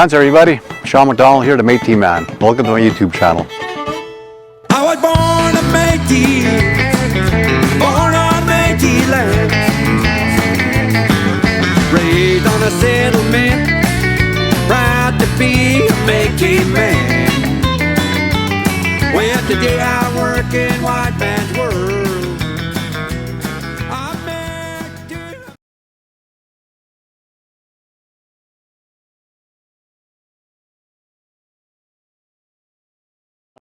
Thanks everybody, Shawn McDonald here, the Métis Man. Welcome to my YouTube channel. I was born a Métis, born on Métis land, raised on a settlement, proud to be a Métis Man. Well, today I work in white man's world.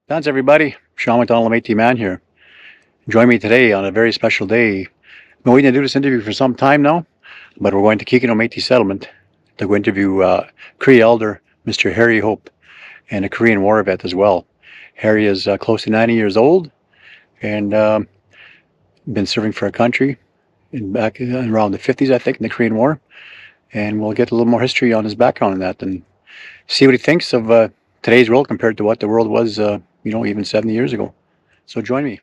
Thanks everybody, Shawn McDonald, Métis Man here. Join me today on a very special day. I've been waiting to do this interview for some time now, but we're going to Kikino Métis Settlement to go interview Cree elder, Mr. Harry Hope, and a Korean war vet as well. Harry is close to 90 years old and been serving for our country back around the 50s, I think, in the Korean War. And we'll get a little more history on his background in that and see what he thinks of today's world compared to what the world was, even 70 years ago. So join me.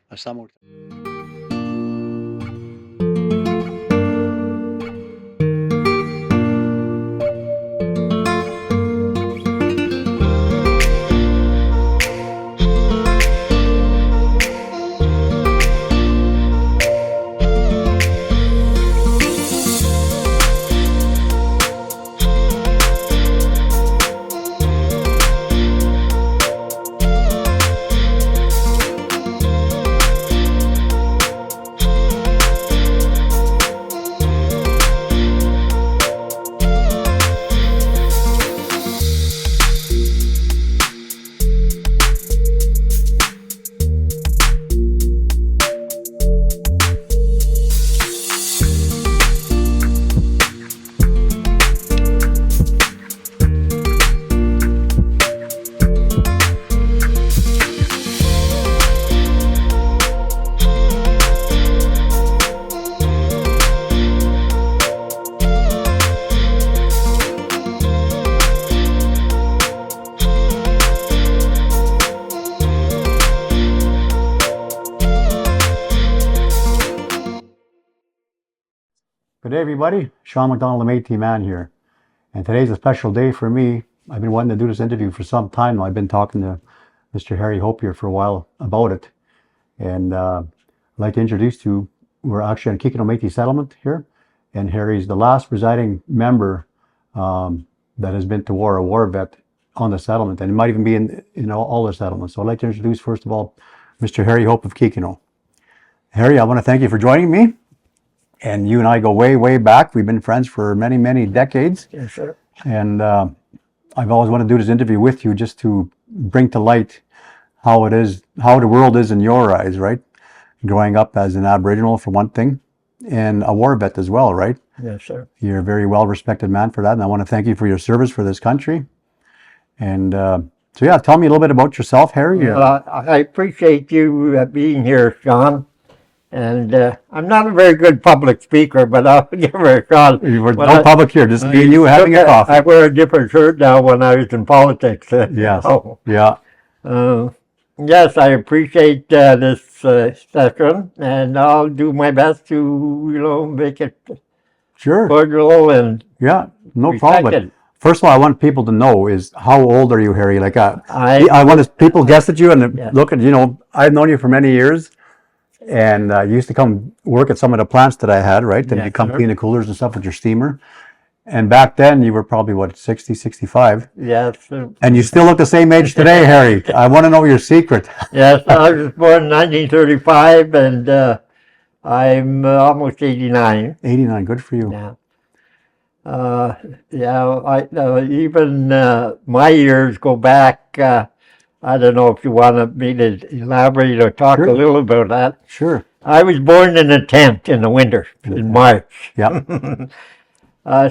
Good day everybody, Shawn McDonald, the Métis Man here. And today's a special day for me. I've been wanting to do this interview for some time now. I've been talking to Mr. Harry Hope here for a while about it. And I'd like to introduce you, we're actually on Kikino Métis Settlement here. And Harry's the last residing member that has been to war, a war vet on the settlement. And it might even be in all the settlements. So I'd like to introduce, first of all, Mr. Harry Hope of Kikino. Harry, I want to thank you for joining me. And you and I go way, way back. We've been friends for many, many decades. Yes, sir. And I've always wanted to do this interview with you just to bring to light how it is, how the world is in your eyes, right? Growing up as an Aboriginal, for one thing, and a war vet as well, right? Yes, sir. You're a very well-respected man for that, and I want to thank you for your service for this country. And so, yeah, tell me a little bit about yourself, Harry. Well, I appreciate you being here, Shawn. And I'm not a very good public speaker, but I'll give her a shot. No public here, just me and you having a coffee. I wear a different shirt now when I was in politics. Yes, yeah. Yes, I appreciate this session, and I'll do my best to, make it cordial and no problem. First of all, I want people to know is how old are you, Harry? Like I want people guess at you and look at, I've known you for many years. And you used to come work at some of the plants that I had, right? Then you come clean the coolers and stuff with your steamer. And back then you were probably, what, 60, 65? Yes. And you still look the same age today, Harry. I want to know your secret. Yes, I was born in 1935 and I'm almost 89. 89, good for you. Yeah. Even my years go back. I don't know if you want me to elaborate or talk a little about that. Sure. I was born in a tent in the winter, in March. Yeah.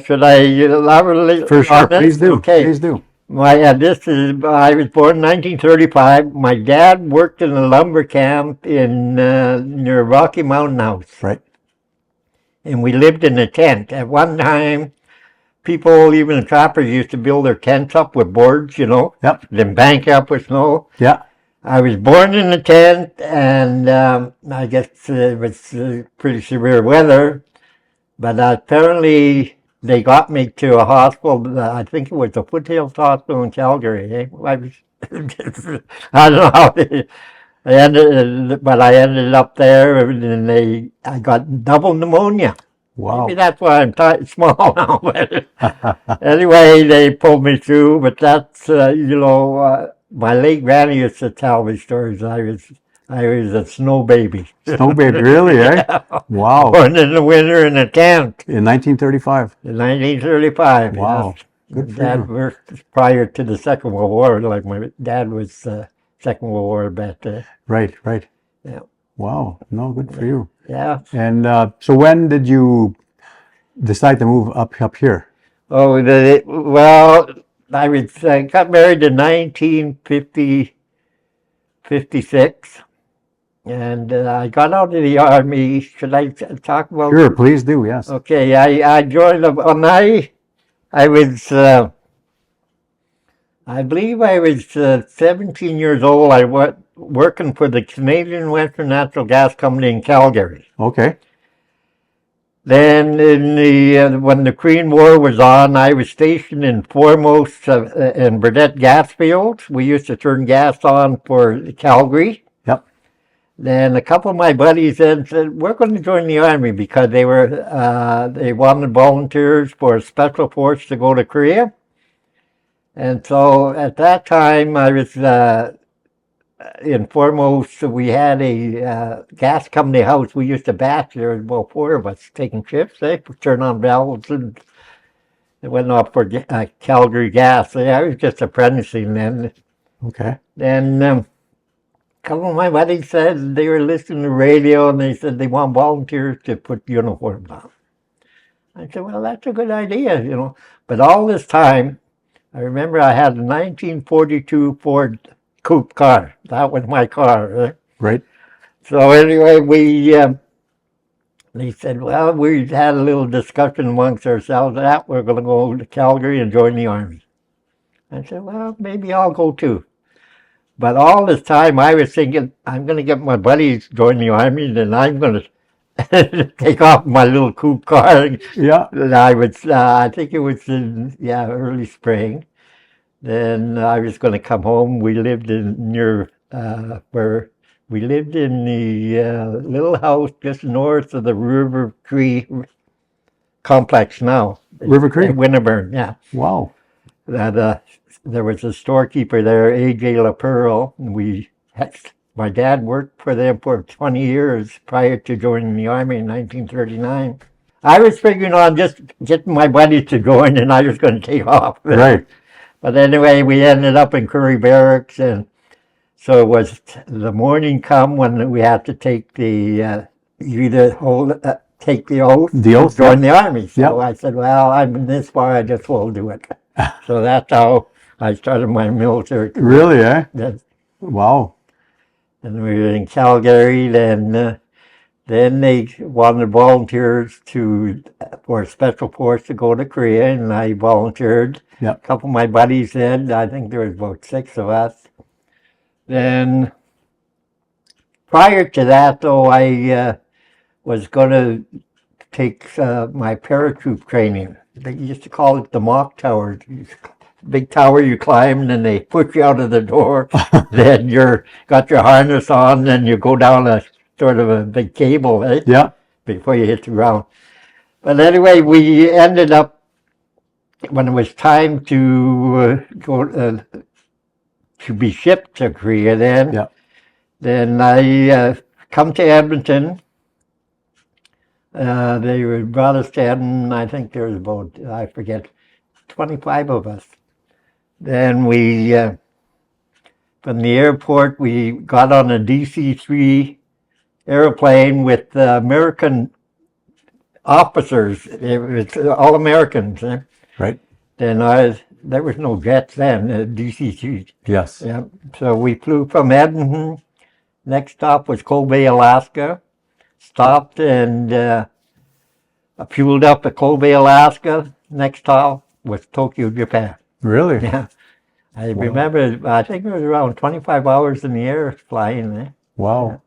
Should I elaborate? For sure, please do. Okay. Please do. I was born in 1935. My dad worked in a lumber camp in near Rocky Mountain House. Right. And we lived in a tent. At one time, people, even the trappers, used to build their tents up with boards, Yep. Then bank up with snow. Yeah. I was born in a tent, and I guess it was pretty severe weather. But apparently, they got me to a hospital. I think it was the Foothills Hospital in Calgary. I was, I don't know how but I ended up there, and I got double pneumonia. Wow. Maybe that's why I'm small now. But anyway, they pulled me through. But that's my late granny used to tell me stories. I was a snow baby. Snow baby, really, eh? Yeah. Wow. Born in the winter in a tent. In 1935. In 1935. Wow. Yes. Good for Dad you. worked prior to the Second World War. Like my dad was Second World War vet. Right, right. Yeah. Wow. No, good for you. Yeah. And so when did you decide to move up here? Oh, well, I got married in 1956, and I got out of the army. Should I talk about? Sure, please do, yes. Okay, I joined when I was, I believe I was 17 years old. I was working for the Canadian Western Natural Gas Company in Calgary. Okay. Then when the Korean War was on, I was stationed in Foremost in Burdett gas fields. We used to turn gas on for Calgary. Yep. Then a couple of my buddies then said, we're going to join the Army because they wanted volunteers for a special force to go to Korea. And so at that time I was in Foremost, we had a gas company house. We used to batch. There was about 4 of us taking shifts. They turn on valves and it went off for Calgary gas. So I was just apprenticing then. Okay. Then a couple of my buddies said they were listening to the radio and they said they want volunteers to put uniforms on. I said, well, that's a good idea, But all this time, I remember I had a 1942 Ford coupe car. That was my car. Right? Right. So anyway, they said, well, we had a little discussion amongst ourselves that we're going to go to Calgary and join the Army. I said, well, maybe I'll go too. But all this time I was thinking, I'm going to get my buddies to join the Army, and then I'm going to take off my little coupe car. Yeah. And I think it was in, early spring. Then I was going to come home. We lived we lived in the little house just north of the River Cree complex now. River Cree? Winterburn, yeah. Wow. There was a storekeeper there, A.J. LaPearl. My dad worked for them for 20 years prior to joining the Army in 1939. I was figuring on just getting my buddies to join, and I was going to take off. Right. But anyway, we ended up in Curry Barracks, and so it was the morning come when we had to take the take the oath, join the Army. So I said, well, I'm this far, I just will do it. So that's how I started my military career. Really, eh? Wow. And we were in Calgary, then they wanted volunteers for a special force to go to Korea, and I volunteered. Yeah. A couple of my buddies did. I think there was about 6 of us. Then prior to that, though, I was going to take my paratroop training. They used to call it the mock tower. Big tower you climb, and then they push you out of the door. Then got your harness on, then you go down a sort of a big cable, right? Yeah. Before you hit the ground. But anyway, we ended up, when it was time to go to be shipped to Korea then I come to Edmonton. They brought us to Edmonton. I think there was about, I forget, 25 of us. Then from the airport, we got on a DC-3 airplane with American officers. It was all Americans. Right. Then there was no jets then, DC-3. Yes. Yeah. So we flew from Edmonton. Next stop was Kobe, Alaska. Stopped and fueled up at Kobe, Alaska. Next stop was Tokyo, Japan. Really? Yeah. I remember, I think it was around 25 hours in the air flying there. Wow.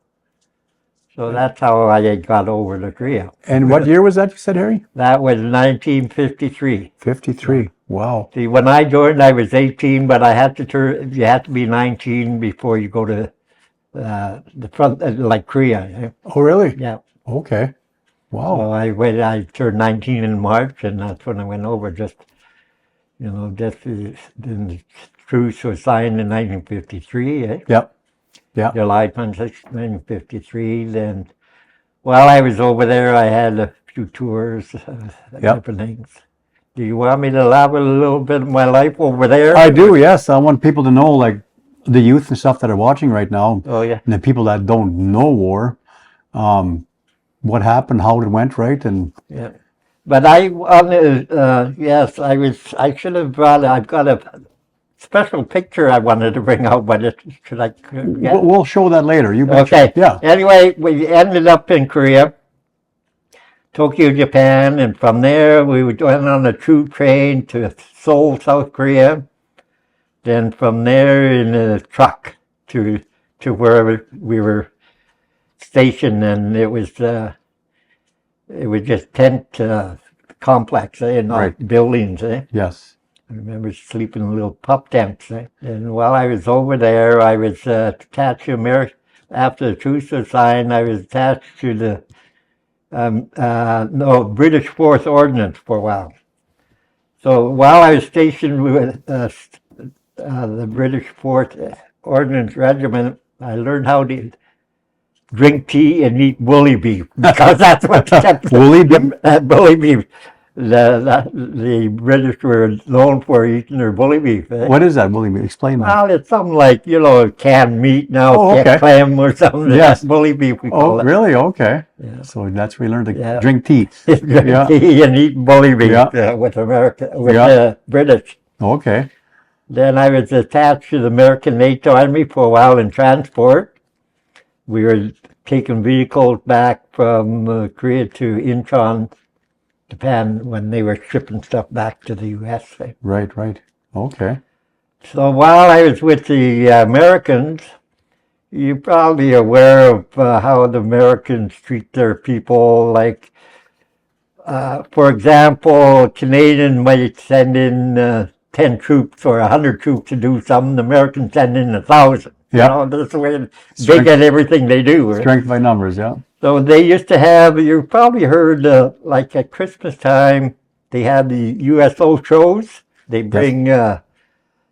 So that's how I got over to Korea. And what year was that, you said, Harry? That was 1953. 53. Wow. See, when I joined, I was 18, but I had to turn. You had to be 19 before you go to the front, like Korea. Oh, really? Yeah. Okay. Wow. So I turned 19 in March, and that's when I went over. Just the truce was signed in 1953. Yep. Yeah. July 26, 1953. Then, while I was over there, I had a few tours, different things. Do you want me to elaborate a little bit of my life over there? I do, yes. I want people to know, like, the youth and stuff that are watching right now, Oh, yeah. and the people that don't know war, what happened, how it went, right? And Yeah. But yes, I should have I've got a special picture I wanted to bring out, but should I get? we'll show that later. You betcha. Okay. Yeah. Anyway, we ended up in Korea, Tokyo, Japan, and from there we went on a troop train to Seoul, South Korea. Then from there in a truck to where we were stationed, and it was just tent complex, not Right. buildings. Yes. I remember sleeping in little pup tents. And while I was over there, I was attached to after the truce was signed, I was attached to the British 4th Ordnance for a while. So while I was stationed with the British 4th Ordnance Regiment, I learned how to drink tea and eat woolly beef, because that's what kept Woolly beef? Woolly beef. The British were known for eating their woolly beef. What is that, William? Explain that. Well, it's something like, canned meat now, Oh, okay. clam or something. Yes. Woolly beef we call Oh, it. really? Okay. Yeah. So that's where we learned to Yeah. drink tea. Drink Yeah. tea and eat woolly beef Yeah. with Yeah. the British. Okay. Then I was attached to the American 8th Army for a while in transport. We were taking vehicles back from Korea to Incheon, Japan, when they were shipping stuff back to the U.S. Right, right. Okay. So while I was with the Americans, you're probably aware of how the Americans treat their people. Like, for example, Canadian might send in 10 troops or 100 troops to do something. The Americans send in 1,000. Yeah. That's the way they Strength- get everything they do. Right? Strength by numbers, yeah. So they used to have, you probably heard, like at Christmas time, they had the USO shows. They bring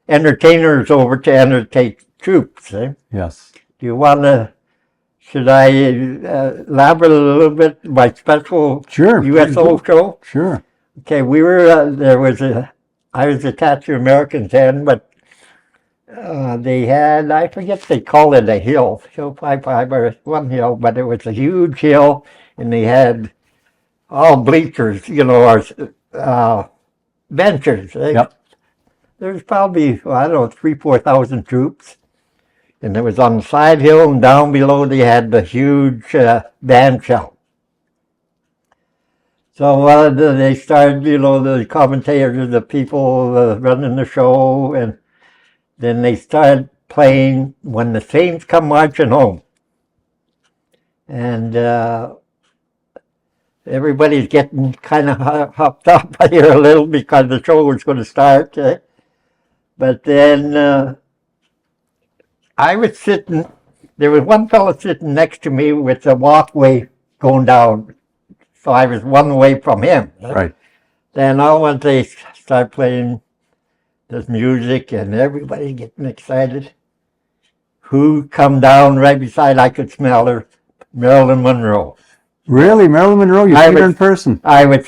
entertainers over to entertain troops. Yes. Do you want to, should I elaborate a little bit my special Sure. USO show? Sure. Okay, we were, I was attached to Americans then, but they had, I forget they call it a hill 55 or one hill, but it was a huge hill, and they had all bleachers, or benches. Yep. There's probably, I don't know, 3,000-4,000 troops. And it was on the side hill, and down below they had the huge band shell. So they started, the commentators, the people running the show, and then they started playing When the Saints Come Marching Home. And everybody's getting kind of hopped up here a little because the show was going to start. But then I was sitting, there was one fellow sitting next to me with a walkway going down. So I was one way from him. Right. Then all once they start playing this music and everybody getting excited, who come down right beside, I could smell her, Marilyn Monroe. Really? Marilyn Monroe? You see her in person? I was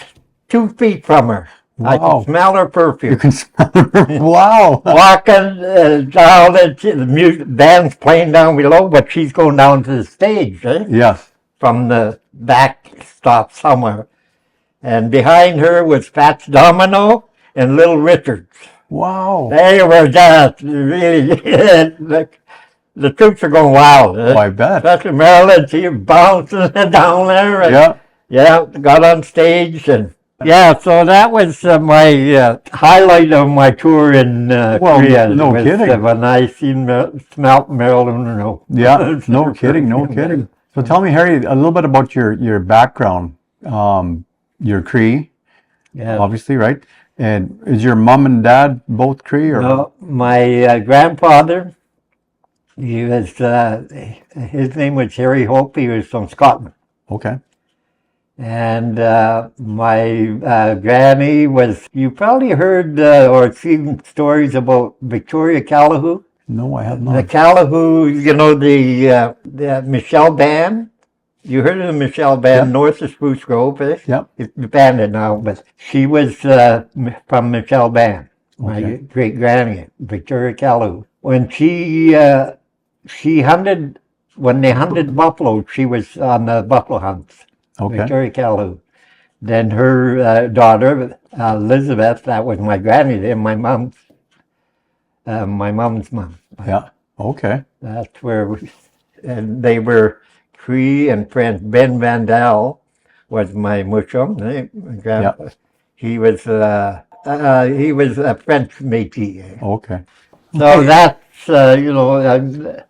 2 feet from her. I Wow. could smell her perfume. You can smell her. Wow. Walking down, the music band's playing down below, but she's going down to the stage Yes. from the back stop somewhere. And behind her was Fats Domino and Little Richards. Wow. They were just really, the troops are going wild. Oh, I bet. Especially Maryland, she was bouncing down there. And, Yeah. yeah, got on stage. And yeah, so that was my highlight of my tour in Korea. no was, kidding. when I smelt Marilyn Monroe. Yeah. No kidding. No kidding. So tell me, Harry, a little bit about your background. You're Cree, Yeah. obviously, right? And is your mom and dad both Cree, or? No, my grandfather, he was, his name was Harry Hope. He was from Scotland. Okay. And my granny was, you probably heard or seen stories about Victoria Callahoo. No, I have The not. Callahoo, you know, the Michelle Band. You heard of the Michelle Band, Yeah. north of Spruce Grove, eh? Yep. It's abandoned now, but she was from Michelle Band, my Okay. great granny, Victoria Callahoo. When she hunted, when they hunted buffalo, she was on the buffalo hunts. Okay. Victoria Callahoo. Then her daughter, Elizabeth, that was my granny, then my mom's mom. Yeah. Okay. That's where and they were Cree and French. Ben Vandal was my mushum. My grandpa. He was a French Métis. Okay. So that's you know,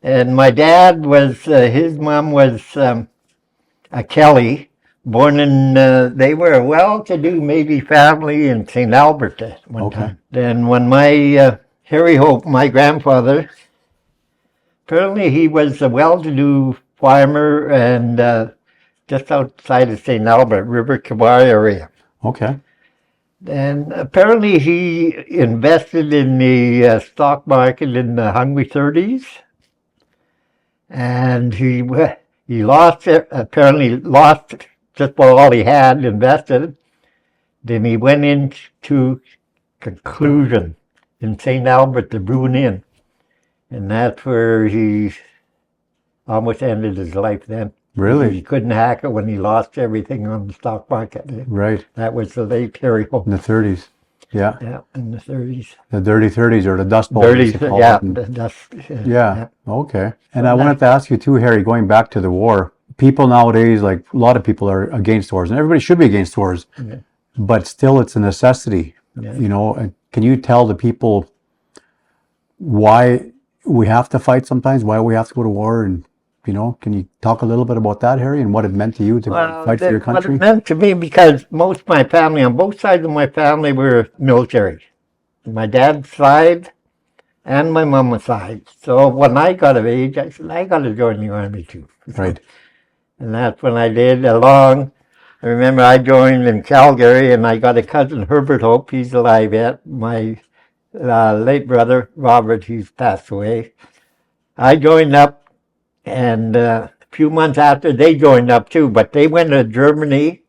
and my dad was his mom was a Kelly, born in. They were a well-to-do Métis family in St. Albert at one Okay. time. Then when my Harry Hope, my grandfather, apparently he was a well-to-do farmer and just outside of St. Albert, River Kabar area. Okay. And apparently he invested in the stock market in the hungry 30s. And he lost it, apparently lost just about all he had invested. Then he went into Conclusion in St. Albert, the Bruin Inn. And that's where he almost ended his life then. Really? He couldn't hack it when he lost everything on the stock market. Right. That was the late Harry Hope. In the 30s. Yeah. Yeah, in the 30s. The dirty 30s or the Dust Bowl. as 30s, they call yeah. it. And- That's, Yeah. Okay. And I wanted to ask you too, Harry, going back to the war, people nowadays, like a lot of people are against wars, and everybody should be against wars, Yeah. but still it's a necessity. Yeah. You know, can you tell the people why we have to fight sometimes, why we have to go to war? And, you know, can you talk a little bit about that, Harry, and what it meant to you to fight for your What country? it meant to me, because most of my family, on both sides of my family, were military. My dad's side and my mama's side. So when I got of age, I said, I got to join the army too. Right. And that's when I did along. I remember I joined in Calgary, and I got a cousin, Herbert Hope. He's alive yet. My late brother, Robert, he's passed away. I joined up, and a few months after, they joined up too, but they went to Germany,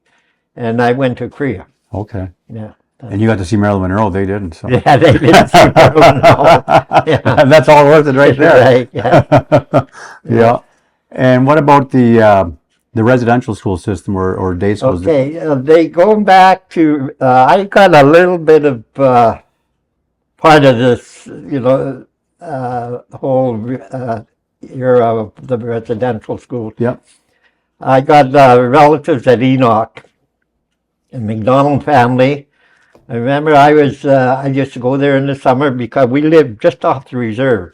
and I went to Korea. Okay. Yeah. And you got to see Marilyn Monroe. They didn't. So. Yeah, they didn't see Marilyn Monroe. Yeah. And that's all worth it right there. Right, yeah. Yeah. And what about the residential school system or day schools? Okay, they going back to, I got a little bit of part of this, you know, whole era of the residential school. Yep. I got relatives at Enoch, a McDonald family. I remember I used to go there in the summer because we lived just off the reserve.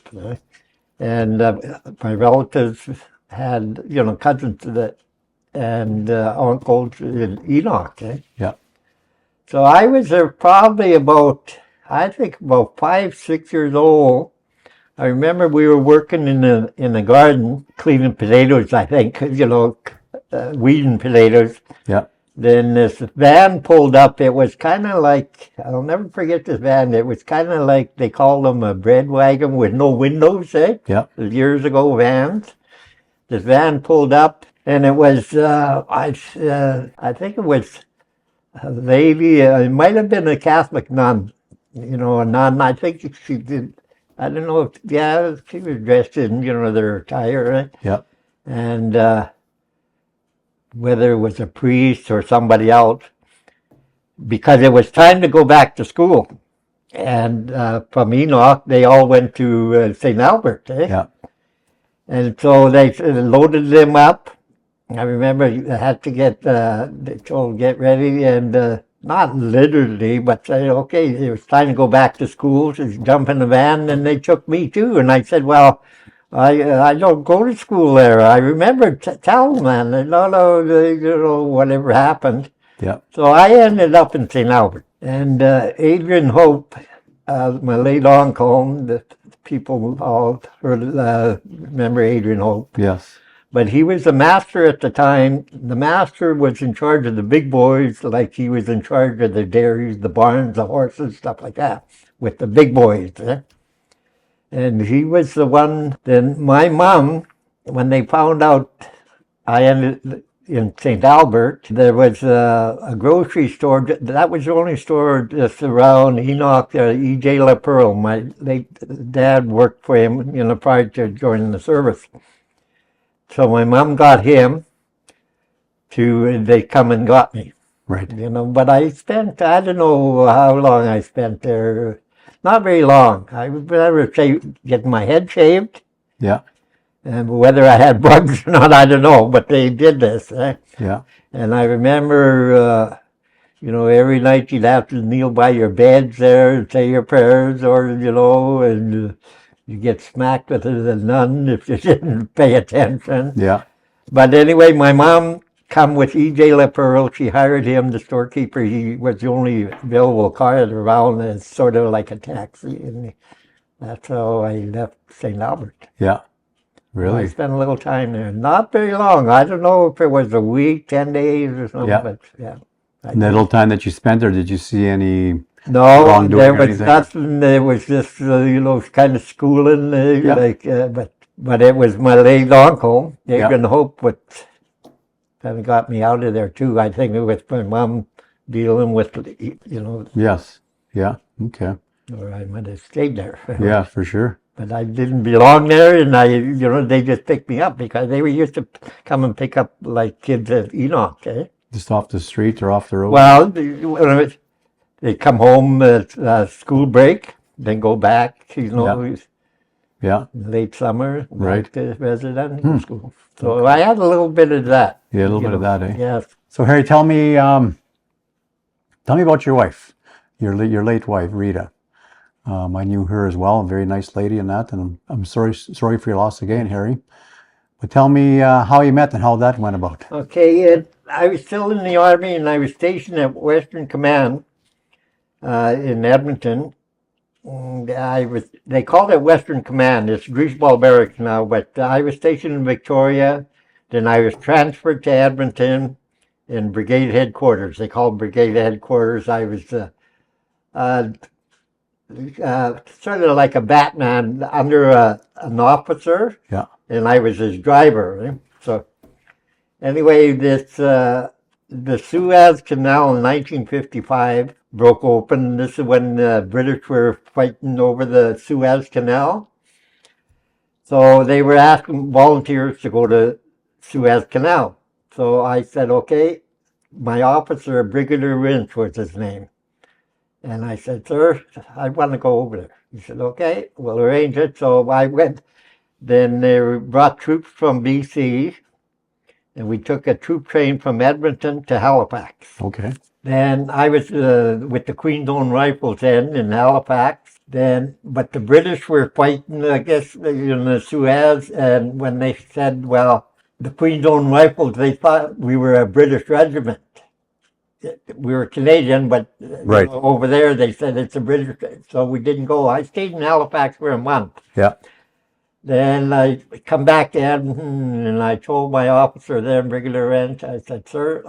And my relatives had, you know, cousins and uncles in Enoch. Yeah. So I was there probably about 5, 6 years old. I remember we were working in the garden, cleaning potatoes, I think, you know, weeding potatoes. Yeah. Then this van pulled up. It was kind of like, I'll never forget this van. It was kind of like, they called them a bread wagon with no windows, Yeah. years ago, vans. This van pulled up, and it was, I think it was a lady, it might have been a Catholic nun, you know, a nun. I think she did, I don't know if, yeah, she was dressed in, you know, their attire, right? Yeah. And whether it was a priest or somebody else, because it was time to go back to school. And from Enoch, they all went to St. Albert, Yeah. And so they loaded them up. I remember I had to they told, get ready, and not literally, but said, okay, it was time to go back to school, so jump in the van, and they took me too. And I said, well, I don't go to school there. I remember telling them, whatever happened. Yeah. So I ended up in St. Albert. And Adrian Hope, my late uncle, the people all heard, remember Adrian Hope. Yes. But he was the master at the time. The master was in charge of the big boys, like he was in charge of the dairies, the barns, the horses, stuff like that, with the big boys. And he was the one. Then my mom, when they found out I ended in St. Albert, there was a grocery store. That was the only store just around Enoch, E.J. LaPearl. My late dad worked for him, prior to joining the service. So my mom got him they come and got me. Right. But I spent, I don't know how long I spent there. Not very long. I remember getting my head shaved. Yeah. And whether I had bugs or not, I don't know, but they did this. Yeah. And I remember, every night you'd have to kneel by your beds there and say your prayers, or, and you get smacked with a nun if you didn't pay attention. Yeah. But anyway, my mom come with E.J. LaPearl. She hired him, the storekeeper. He was the only available car around, as sort of like a taxi. And that's how I left St. Albert. Yeah. Really? I spent a little time there. Not very long. I don't know if it was a week, 10 days or something. Yeah. But yeah. In that little time that you spent there, did you see any No, wrongdoing there or was anything? nothing. There was just, kind of schooling. Yeah. But it was my late uncle, Yeah. Adrian Hope, what kind of got me out of there too. I think it was my mom dealing with, Yes. Yeah. Okay. or I might have stayed there. Yeah, for sure. But I didn't belong there, and they just picked me up because they were used to come and pick up like kids at Enoch. Just off the street or off the road? Well, they come home at school break, then go back, Yeah. late summer, Right. back to residential school. So I had a little bit of that. Yeah, a little bit of that, eh? Yes. So Harry, tell me about your wife, your late wife, Rita. I knew her as well, a very nice lady and that, and I'm sorry for your loss again, Harry. But tell me how you met and how that went about. Okay, I was still in the Army, and I was stationed at Western Command in Edmonton. And they called it Western Command. It's Greaseball Barracks now, but I was stationed in Victoria. Then I was transferred to Edmonton in Brigade Headquarters. They called Brigade Headquarters. I was sort of like a Batman under an officer. Yeah. And I was his driver. So anyway, the Suez Canal in 1955 broke open. This is when the British were fighting over the Suez Canal. So they were asking volunteers to go to Suez Canal. So I said, okay. My officer, Brigadier Winch was his name. And I said, sir, I want to go over there. He said, okay, we'll arrange it. So I went. Then they brought troops from BC, and we took a troop train from Edmonton to Halifax. Okay. Then I was with the Queen's Own Rifles in Halifax. But the British were fighting, I guess, in the Suez, and when they said, well, the Queen's Own Rifles, they thought we were a British regiment. We were Canadian, but Right. Over there they said it's a British, so we didn't go. I stayed in Halifax for a month. Yeah. Then I come back to Edmonton, and I told my officer then, Brigadier Wrench, I said, sir,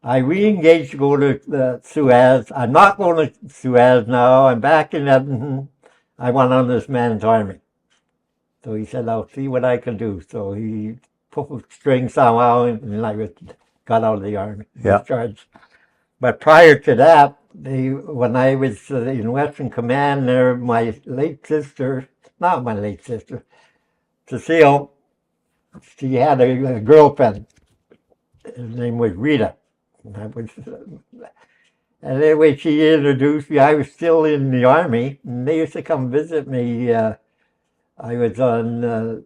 I re-engaged to go to Suez. I'm not going to Suez now. I'm back in Edmonton. I want on this man's army. So he said, I'll see what I can do. So he pulled string somehow, and I got out of the army. Yeah. Discharged. But prior to that, when I was in Western Command there, my late sister, not my late sister, Cecile, she had a girlfriend. Her name was Rita. And anyway, she introduced me. I was still in the Army, and they used to come visit me. I was on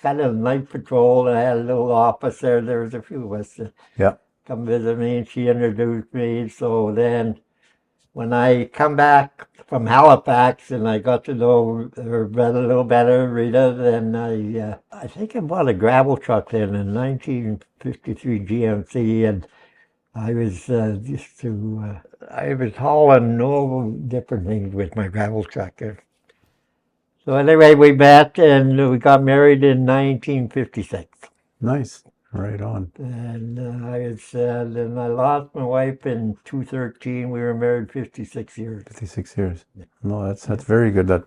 kind of night patrol, and I had a little office there. There was a few of us. Yeah. Come visit me, and she introduced me. So then when I come back from Halifax and I got to know her a little better, Rita, then I think I bought a gravel truck then in 1953 GMC, and I was I was hauling all different things with my gravel truck. So anyway, we met and we got married in 1956. Nice. Right on. And then I lost my wife in 2013. We were married 56 years. 56 years. No, that's very good. That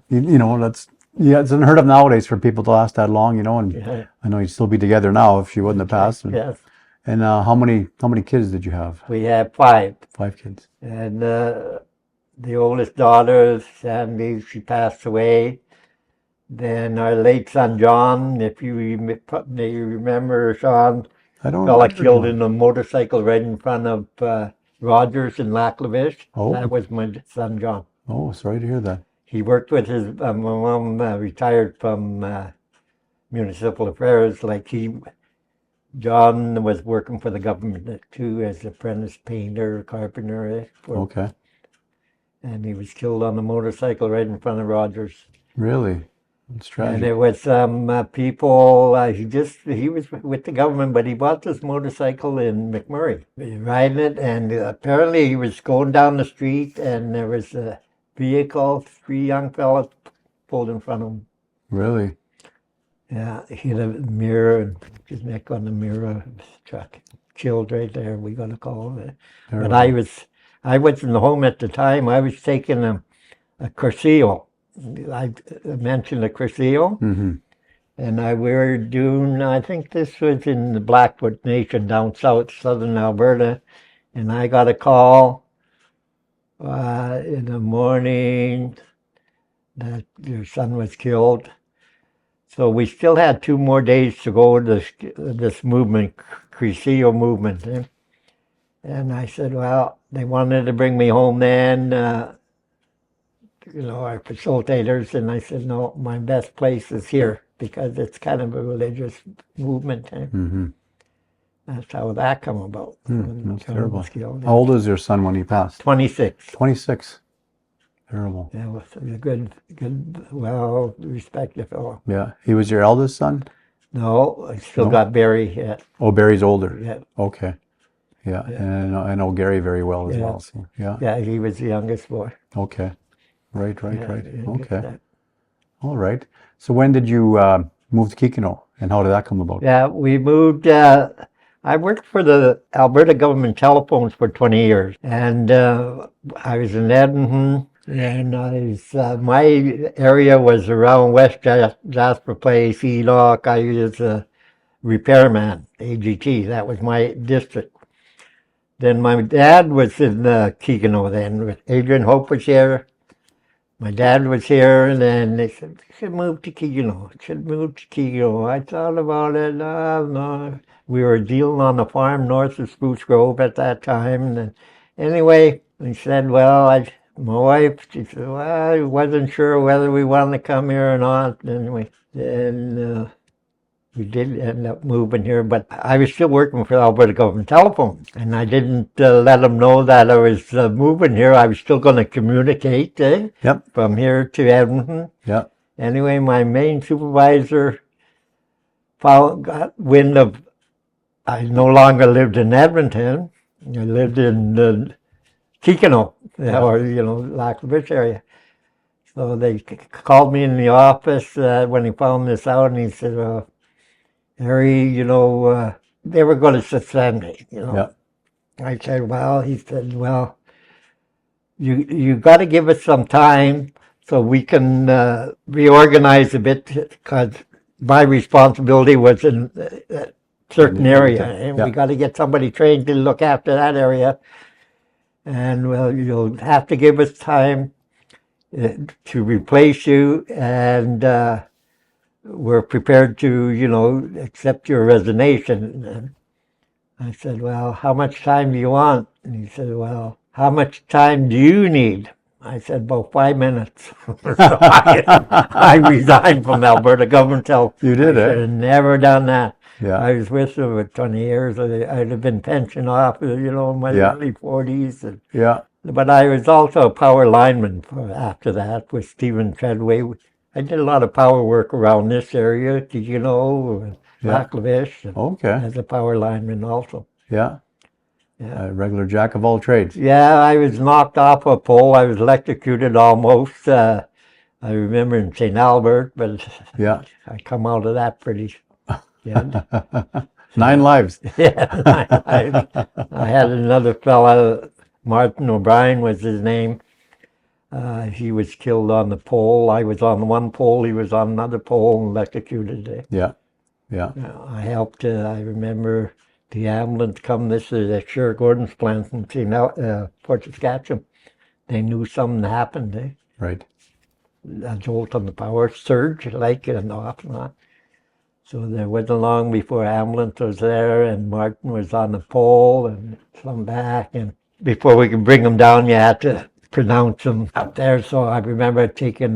you know, it's unheard of nowadays for people to last that long, you know, and Yeah. I know you'd still be together now if you wouldn't have passed. Yes. And how many kids did you have? We have 5. 5 kids. And the oldest daughter, Sandy, she passed away. Then our late son, John, if you remember Shawn, I don't fella remember killed John. in a motorcycle right in front of Rogers in Laclavish. Oh. That was my son, John. Oh, sorry to hear that. He worked with his, my mom retired from municipal affairs. John was working for the government too as apprentice painter, carpenter. Okay. And he was killed on a motorcycle right in front of Rogers. Really? It's tragic. And there was some people, he was with the government, but he bought this motorcycle in McMurray, riding it, and apparently he was going down the street and there was a vehicle, 3 young fellas pulled in front of him. Really? Yeah, he hit a mirror and his neck on the mirror of his truck. Killed right there, we got a call. But Terrible. I wasn't home at the time. I was taking a Curcio. I mentioned a Curcio. Mm-hmm. And we were doing, I think this was in the Blackfoot Nation down south, southern Alberta. And I got a call in the morning that your son was killed. So we still had 2 more days to go to this movement, Curcio movement. And I said, well, they wanted to bring me home then, our facilitators. And I said, no, my best place is here because it's kind of a religious movement. Mm-hmm. That's how that come about. That's terrible. Killed. How old was your son when he passed? 26. 26. Terrible. Yeah, was a good, well respected fellow. Yeah. He was your eldest son? No, I still No? got Barry yet. Oh, Barry's older. Yeah. Okay. Yeah. Yeah. And I know Gary very well as Yeah. well. So, yeah. Yeah, he was the youngest boy. Okay. Right. Yeah, Okay. All right. So when did you move to Kikino and how did that come about? Yeah, we moved. I worked for the Alberta government telephones for 20 years, and I was in Edmonton, and my area was around West Jasper Place, Enoch. I was a repairman, AGT. That was my district. Then my dad was in Kikino then. Adrian Hope was here. My dad was here, and then they said, you should move to Kikino. I thought about it. No. We were dealing on a farm north of Spruce Grove at that time. And then, anyway, we said, well, my wife, she said, well, I wasn't sure whether we wanted to come here or not. We did end up moving here, but I was still working for Alberta Government Telephone, and I didn't let them know that I was moving here. I was still going to communicate Yep. from here to Edmonton. Yeah. Anyway, my main supervisor got wind of I no longer lived in Edmonton. I lived in Kikino, or Laclavish area. So they called me in the office when he found this out, and he said, well, Harry, they were going to suspend me, Yeah. I said, well, he said, well, you got to give us some time so we can reorganize a bit, because my responsibility was in a certain area, and Yeah. we got to get somebody trained to look after that area. And, well, you'll have to give us time to replace you, and we're prepared to, accept your resignation. And I said, well, how much time do you want? And he said, well, how much time do you need? I said, about 5 minutes. So I resigned from Alberta Government Health. You did, I eh? should have never done that. Yeah. I was with them for 20 years. I'd have been pensioned off, in my Yeah. early 40s. And Yeah. But I was also a power lineman after that with Stephen Treadway. I did a lot of power work around this area, Kikino, Yeah. Laklavish, and Okay. as a power lineman also. Yeah. Yeah. A regular jack of all trades. Yeah, I was knocked off a pole. I was electrocuted almost. I remember in St. Albert, but Yeah. I come out of that pretty good. 9 lives. Yeah, I had another fella, Martin O'Brien was his name. He was killed on the pole. I was on one pole, he was on another pole and electrocuted. Yeah. Yeah. I helped, I remember the ambulance come, this is at Sher Gordon's plant in Port Saskatchewan. They knew something happened. Right. A jolt on the power surge, like, and off and on. So there wasn't long before ambulance was there, and Martin was on the pole and come back. And before we could bring him down, you had to pronounce him up there. So I remember taking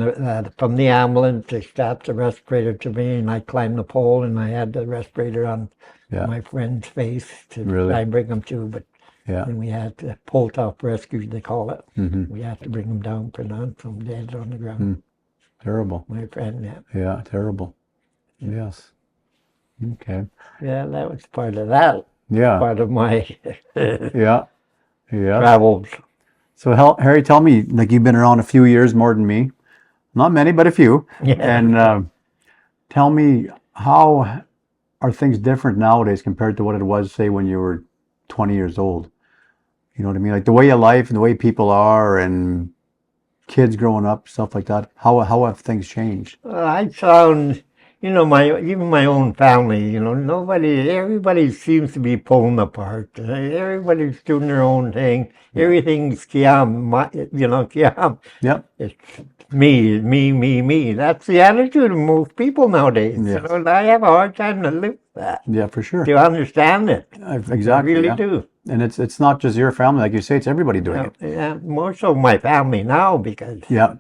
from the ambulance, they strapped the respirator to me, and I climbed the pole, and I had the respirator on Yeah. my friend's face to Really? try and bring him to. But Yeah. then we had to pull top rescue, they call it. Mm-hmm. We had to bring him down, pronounce him dead on the ground. Terrible. My friend, yeah. Yeah. Terrible. Yes. Okay. Yeah, that was part of that. Yeah. Part of my Yeah. Yeah. travels. So Harry, tell me, like you've been around a few years more than me, not many, but a few. Yeah. And tell me, how are things different nowadays compared to what it was, say, when you were 20 years old? You know what I mean? Like the way of life and the way people are and kids growing up, stuff like that. How have things changed? I found, even my own family, everybody seems to be pulling apart. Everybody's doing their own thing. Everything's kiam, kiam. Yep. It's me. That's the attitude of most people nowadays. Yes. I have a hard time to live with that, Yeah, for sure. to understand it. Exactly. I really Yeah. do. And it's not just your family, like you say, it's everybody doing it. Yeah, more so my family now, because Yeah.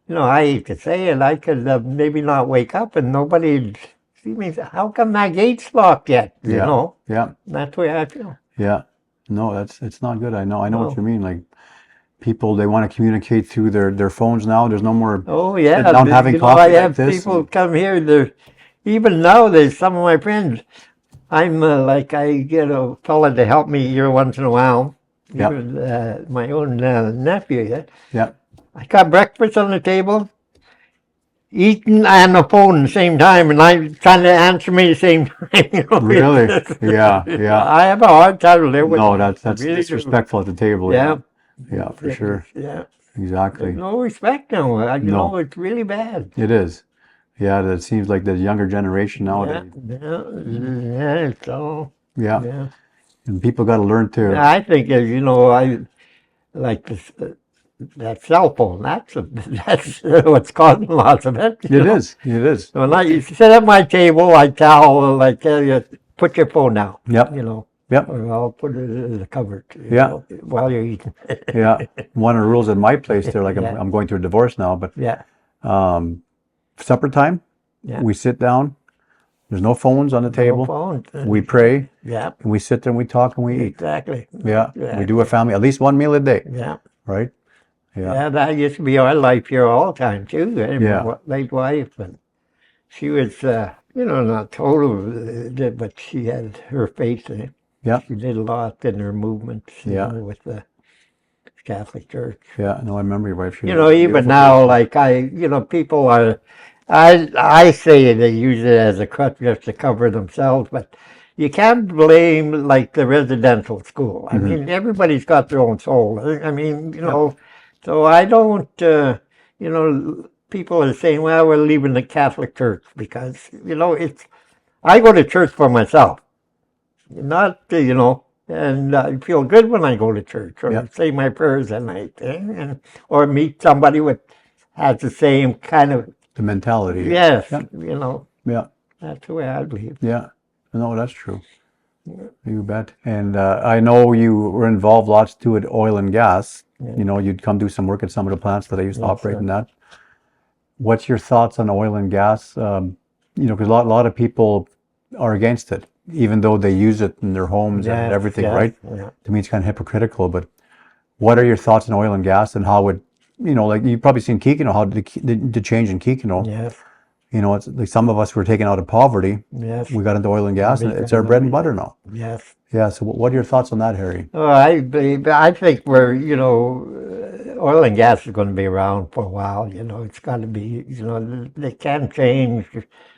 I hate to say it, I could maybe not wake up and nobody'd see me. How come that gate's locked yet? You Yeah. know, Yeah. that's the way I feel. Yeah. No, it's not good. I know what No. you mean. Like people, they want to communicate through their phones now. There's no more Oh yeah, sit down having I coffee like have this. people come here. Even now, there's some of my friends. I'm I get a fella to help me here once in a while. Yeah. My own nephew. Yeah. Yeah. I got breakfast on the table, eating and the phone at the same time, and I'm trying to answer me at the same time. Really? Yeah. Yeah. I have a hard time to live with No, it. that's Really do. disrespectful at the table. Yeah. Yeah, for sure. Yeah. Exactly. There's no respect now. No. It's really bad. It is. Yeah, it seems like the younger generation Yeah. nowadays. Yeah. It's all. Yeah. Yeah. And people got to learn to. I think, I like this. That cell phone, that's what's causing lots of it. It is. It is. When I sit at my table, I tell you, put your phone down. Yep. Yep. Or I'll put it in the cupboard. Yeah. While you're eating. Yeah. One of the rules at my place there, like Yeah. I'm going through a divorce now, but Yeah. supper time, Yeah. we sit down. There's no phones on the table. No phone. We pray Yeah. and we sit there and we talk and we eat. Exactly. Yeah. We do a family, at least one meal a day, Yeah. right? Yeah. Yeah. That used to be our life here all the time too. Yeah. My late wife, and she was, not total, but she had her faith in it. Yeah. She did a lot in her movements. Yeah. With the Catholic Church. Yeah. No, I remember your wife. She was Even beautiful. now, people are. I say they use it as a crutch just to cover themselves, but you can't blame the residential school. I mean, everybody's got their own soul. I mean, so I don't. People are saying, "Well, we're leaving the Catholic Church because it's." I go to church for myself, not and I feel good when I go to church or say my prayers at night, or meet somebody has the same kind of. The mentality. Yes, Yeah. Yeah. that's the way I believe. Yeah. No, that's true. You bet. And I know you were involved lots too with oil and gas. Yeah. You'd come do some work at some of the plants that I used to Yes, operate sir. in that. What's your thoughts on oil and gas? Because a lot of people are against it, even though they use it in their homes and Yes, everything, yes, right? Yeah. To me, it's kind of hypocritical, but what are your thoughts on oil and gas and how it, like you've probably seen Kikino, how the change in Kikino. Yes. It's like some of us were taken out of poverty. Yes. We got into oil and gas, and it's our bread and butter now. Yes. Yeah. So what are your thoughts on that, Harry? Oh, I think we're, oil and gas is going to be around for a while. It's got to be, they can't change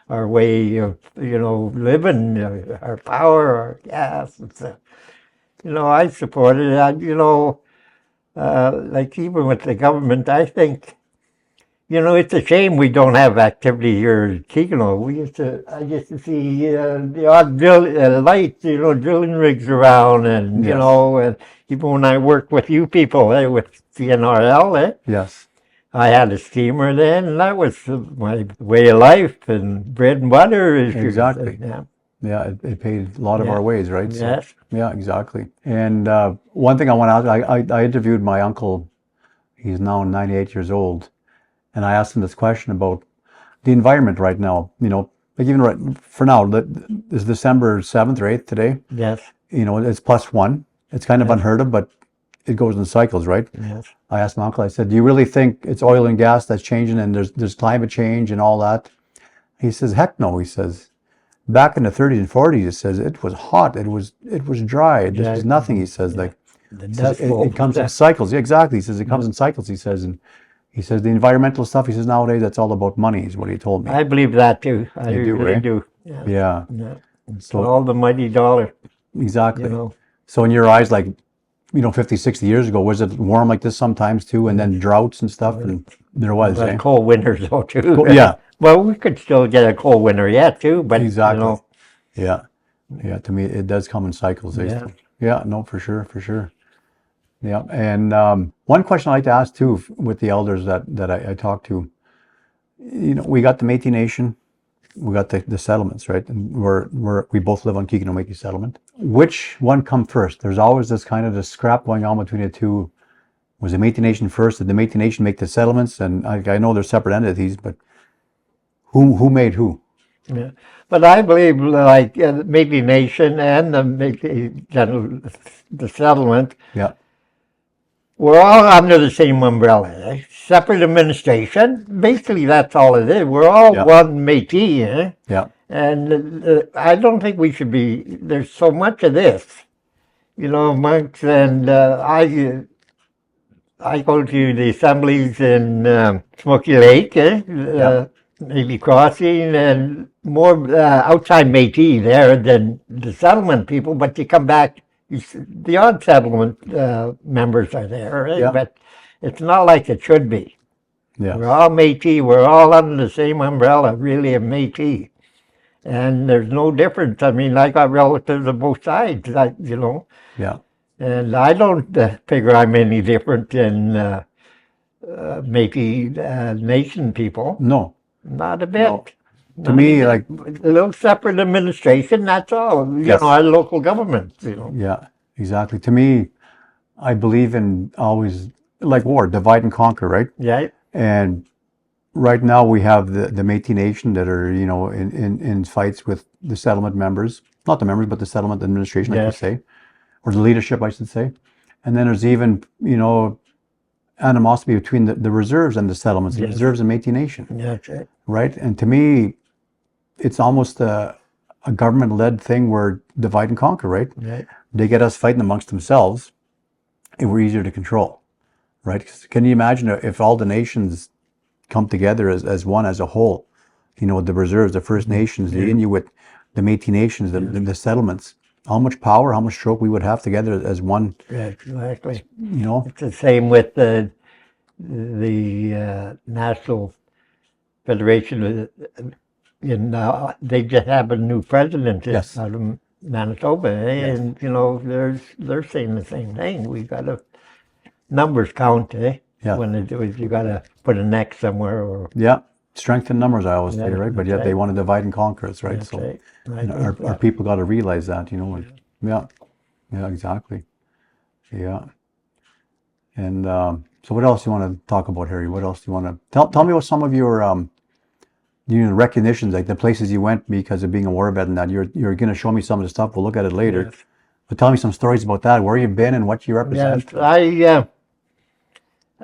our way of, living, our power, our gas. It's, I support it. Like even with the government, I think, it's a shame we don't have activity here in Kikino. I used to see the odd lights, drilling rigs around, and Yes. and even when I worked with you people, with CNRL, Yes. I had a steamer then, and that was my way of life and bread and butter. Exactly. Yeah. Yeah, it paid a lot of our ways, right? So, Yes. yeah, exactly. And one thing I want to ask, I interviewed my uncle. He's now 98 years old. And I asked him this question about the environment right now. Like even right for now, it's December 7th or 8th today. Yes. It's +1. It's kind of unheard of, but it goes in cycles, right? Yes. I asked my uncle, I said, do you really think it's oil and gas that's changing and there's climate change and all that? He says, heck no. He says, back in the 30s and 40s, he says, it was hot. It was dry. There was nothing. He says, it comes in cycles. Yeah, exactly. He says, it comes in cycles. He says, and he says the environmental stuff, he says, nowadays that's all about money, is what he told me. I believe that too. I You do, really right? do. Yeah. So all the mighty dollar. Exactly. So in your eyes, like, 50, 60 years ago, was it warm like this sometimes too? And then droughts and stuff? And there was, But eh? cold winters though too. Yeah. Well, we could still get a cold winter yet too, but Exactly. Yeah. Yeah. To me, it does come in cycles. Yeah. Yeah. No, for sure. Yeah. And one question I like to ask too with the elders that I talk to, we got the Métis Nation, we got the settlements, right? And we both live on Kikino Métis Settlement. Which one come first? There's always this kind of this scrap going on between the two. Was the Métis Nation first? Did the Métis Nation make the settlements? And I know they're separate entities, but who made who? Yeah. But I believe like the Métis Nation and the settlement. Yeah. We're all under the same umbrella. Separate administration. Basically, that's all it is. We're all one Métis. Yeah. And I don't think we should be. There's so much of this, amongst. And I go to the assemblies in Smoky Lake, maybe Crossing, and more outside Métis there than the settlement people. But you come back. The odd settlement members are there, right? Yeah. But it's not like it should be. Yeah. We're all Métis. We're all under the same umbrella, really, of Métis. And there's no difference. I mean, I got relatives on both sides, Yeah. And I don't figure I'm any different than Métis Nation people. No. Not a bit. No. To me, like, a little separate administration, that's all. Yes. Our local government, Yeah, exactly. To me, I believe in always, like war, divide and conquer, right? Yeah. And right now we have the Métis Nation that are, in fights with the settlement members, not the members, but the settlement administration, I should say, or the leadership, I should say. And then there's even, animosity between the reserves and the settlements, the reserves and Métis Nation. Yeah, that's right. Right? And to me, it's almost a government-led thing where divide and conquer, right? Right. They get us fighting amongst themselves, and we're easier to control, right? 'Cause can you imagine if all the nations come together as one, as a whole? The reserves, the First Nations, the Inuit, the Métis Nations, the settlements. How much power, how much stroke we would have together as one. Yeah, exactly. It's the same with the National Federation. They just have a new president out of Manitoba, and they're saying the same thing. We got to numbers count, When you got to put an X somewhere, or strength in numbers, I always say, right? But yet they want to divide and conquer us, right? That's So right. and our people got to realize that, Yeah, exactly. Yeah. And so, what else do you want to talk about, Harry? What else do you want to tell me what some of your recognitions, like the places you went because of being a war vet, and that you're going to show me some of the stuff. We'll look at it later. Yes. But tell me some stories about that. Where you've been and what you represent. Yes,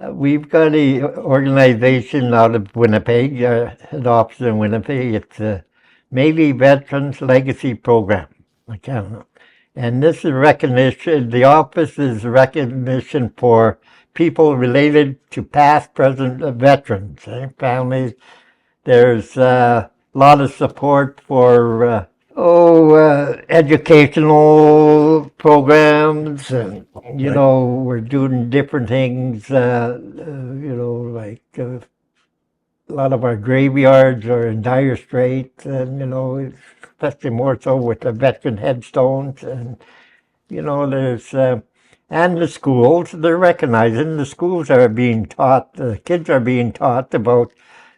we've got a organization out of Winnipeg, head office in Winnipeg. It's a Métis Veterans Legacy Program. I can't know. And this is recognition, the office is recognition for people related to past, present veterans, families. There's a lot of support for educational programs, and we're doing different things. Like a lot of our graveyards are in dire straits, and especially more so with the veteran headstones, and there's and the schools. They're recognizing the schools are being taught. The kids are being taught about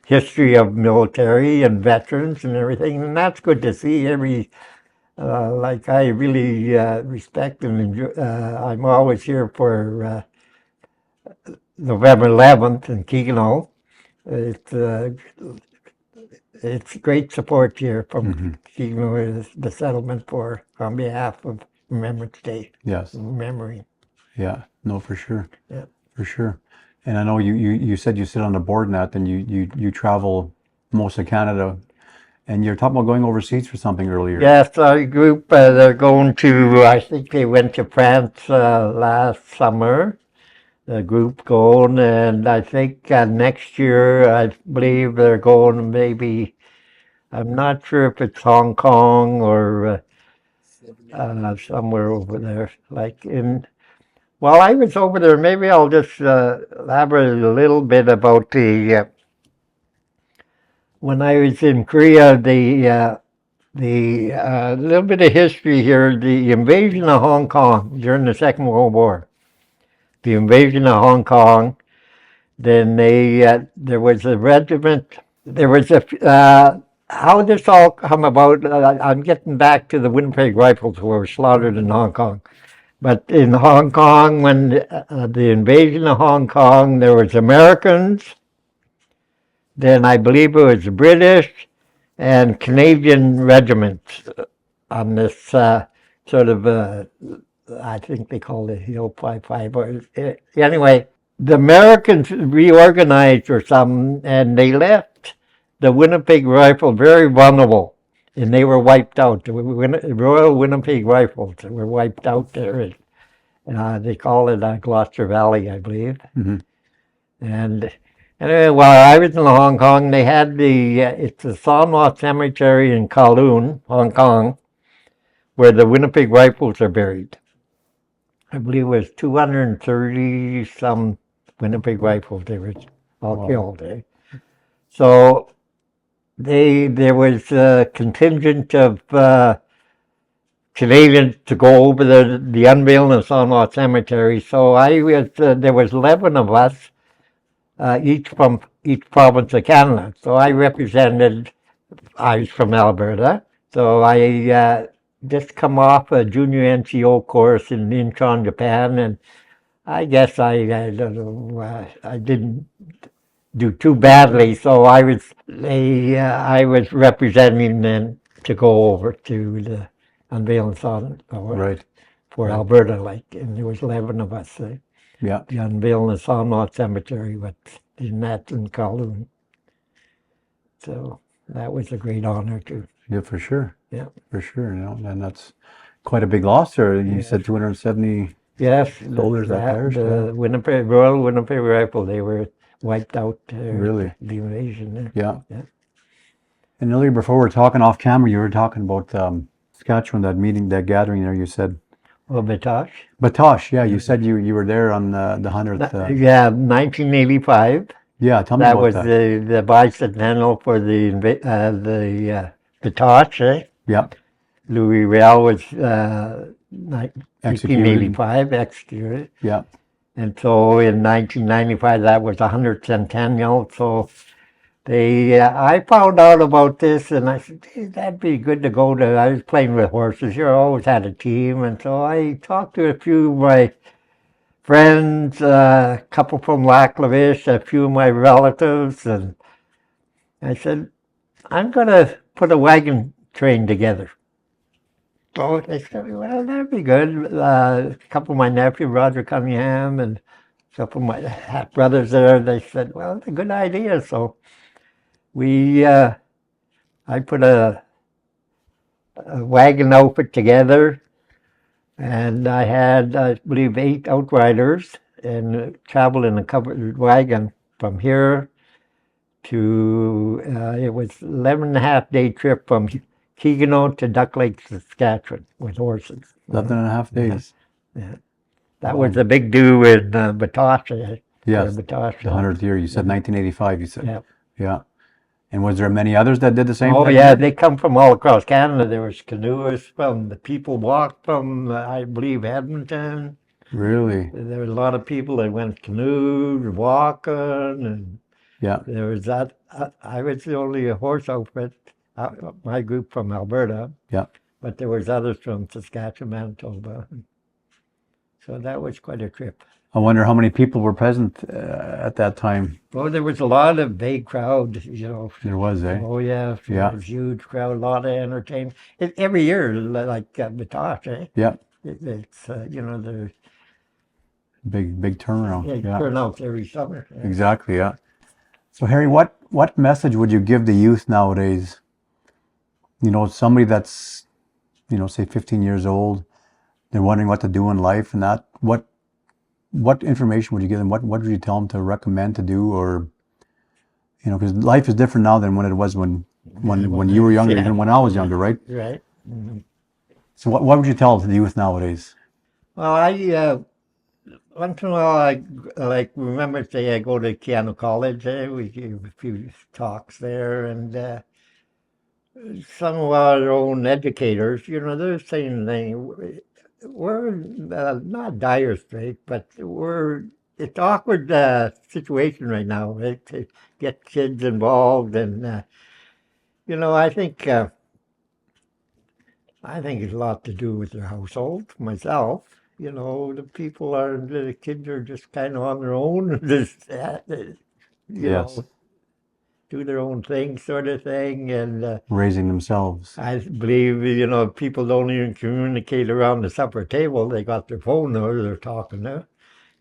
history of military and veterans and everything, and that's good to see. Like I really respect and enjoy. I'm always here for November 11th in Kikino. It's great support here from Kikino, the settlement on behalf of Remembrance Day. Yes. Memory. Yeah. No, for sure. Yeah. For sure. And I know you said you sit on the board in that, and you travel most of Canada, and you're talking about going overseas for something earlier. Yes, our group, they're going to, I think they went to France last summer, the group going, and I think next year, I believe they're going maybe, I'm not sure if it's Hong Kong or somewhere over there, while I was over there, maybe I'll just elaborate a little bit about when I was in Korea, the little bit of history here, the invasion of Hong Kong during the Second World War. The invasion of Hong Kong, then there was a regiment, how this all come about, I'm getting back to the Winnipeg Rifles who were slaughtered in Hong Kong. But in Hong Kong, when the invasion of Hong Kong, there was Americans, then I believe it was British and Canadian regiments on this sort of, I think they called it Hill 5-5. Anyway, the Americans reorganized or something, and they left the Winnipeg Rifle very vulnerable. And they were wiped out. The Royal Winnipeg Rifles were wiped out there. They call it Gloucester Valley, I believe. Mm-hmm. And anyway, while I was in Hong Kong, they had it's the Sawmouth Cemetery in Kowloon, Hong Kong, where the Winnipeg Rifles are buried. I believe it was 230 some Winnipeg Rifles. They were all killed. So there was a contingent of Canadians to go over the unveiling of Sawmouth Cemetery. So there was 11 of us, each from each province of Canada. So I was from Alberta. So I just come off a junior NCO course in Incheon, Japan, and I guess I don't know, I didn't do too badly, so I was representing them to go over to the unveiling song for Alberta, and there was 11 of us. The unveiling of Sawmouth Cemetery, that's in Kowloon. So that was a great honor too. Yeah, for sure. Yeah, for sure. And that's quite a big loss there. You said 270. Yes, soldiers that perished. The Royal Winnipeg Rifle, they were wiped out. Really? The invasion there. Yeah. And earlier, before we were talking off camera, you were talking about Saskatchewan, that gathering there. You said. Oh, Batoche. Batoche, yeah. You said you were there on the 100th. 1985. Yeah, tell me about that. That was the bicentennial for the Batoche. Yeah. Louis Riel was 1985 executed. Yeah. And so in 1995, that was 110th. So I found out about this, and I said, hey, that'd be good to go to. I was playing with horses. You always had a team. And so I talked to a few of my friends, a couple from Lac La Biche, a few of my relatives, and I said, I'm going to put a wagon train together. So they said, well, that'd be good. A couple of my nephew, Roger Cunningham, and a couple of my half brothers there, they said, well, it's a good idea. So I put a wagon outfit together, and I had, I believe, 8 outriders, and traveled in a covered wagon from here to, it was 11.5 day trip from Kikino to Duck Lake, Saskatchewan, with horses. 11.5 days. Yeah. That was a big do in Batasha. Yes, Batasha. the 100th year. You said 1985, you said. Yeah. Yeah. And was there many others that did the same Oh thing? yeah, they come from all across Canada. There was canoeists from, the people walked from, I believe, Edmonton. Really? There were a lot of people that went canoe, walking, and Yeah. there was that. I was the only horse outfit, my group from Alberta. Yeah. But there was others from Saskatchewan, Manitoba. So that was quite a trip. I wonder how many people were present at that time. Well, there was a lot of big crowd, you know. There was, eh? Oh yeah, Yeah. there was a huge crowd, a lot of entertainment. Every year, like Metis, eh? Yeah. It's you know, the Big turnaround. Yeah. turnouts every summer. Yeah. Exactly, yeah. So Harry, what message would you give the youth nowadays? You know, somebody that's, you know, say 15 years old, they're wondering what to do in life and that. What information would you give them? What would you tell them to recommend to do, or, you know, because life is different now than when it was when you were younger, even when I was younger, right? Right. Mm-hmm. So what would you tell the youth nowadays? Well, I once in a while I like remember say I go to Kikino College. We give a few talks there, and some of our own educators, you know, they're saying we're not dire straits, but it's awkward situation right now, right? To get kids involved, and you know, I think it's a lot to do with their household. Myself, you know, the kids are just kind of on their own, just you Yes. know, do their own thing, sort of thing, and Raising themselves. I believe, you know, people don't even communicate around the supper table. They got their phone there, they're talking there.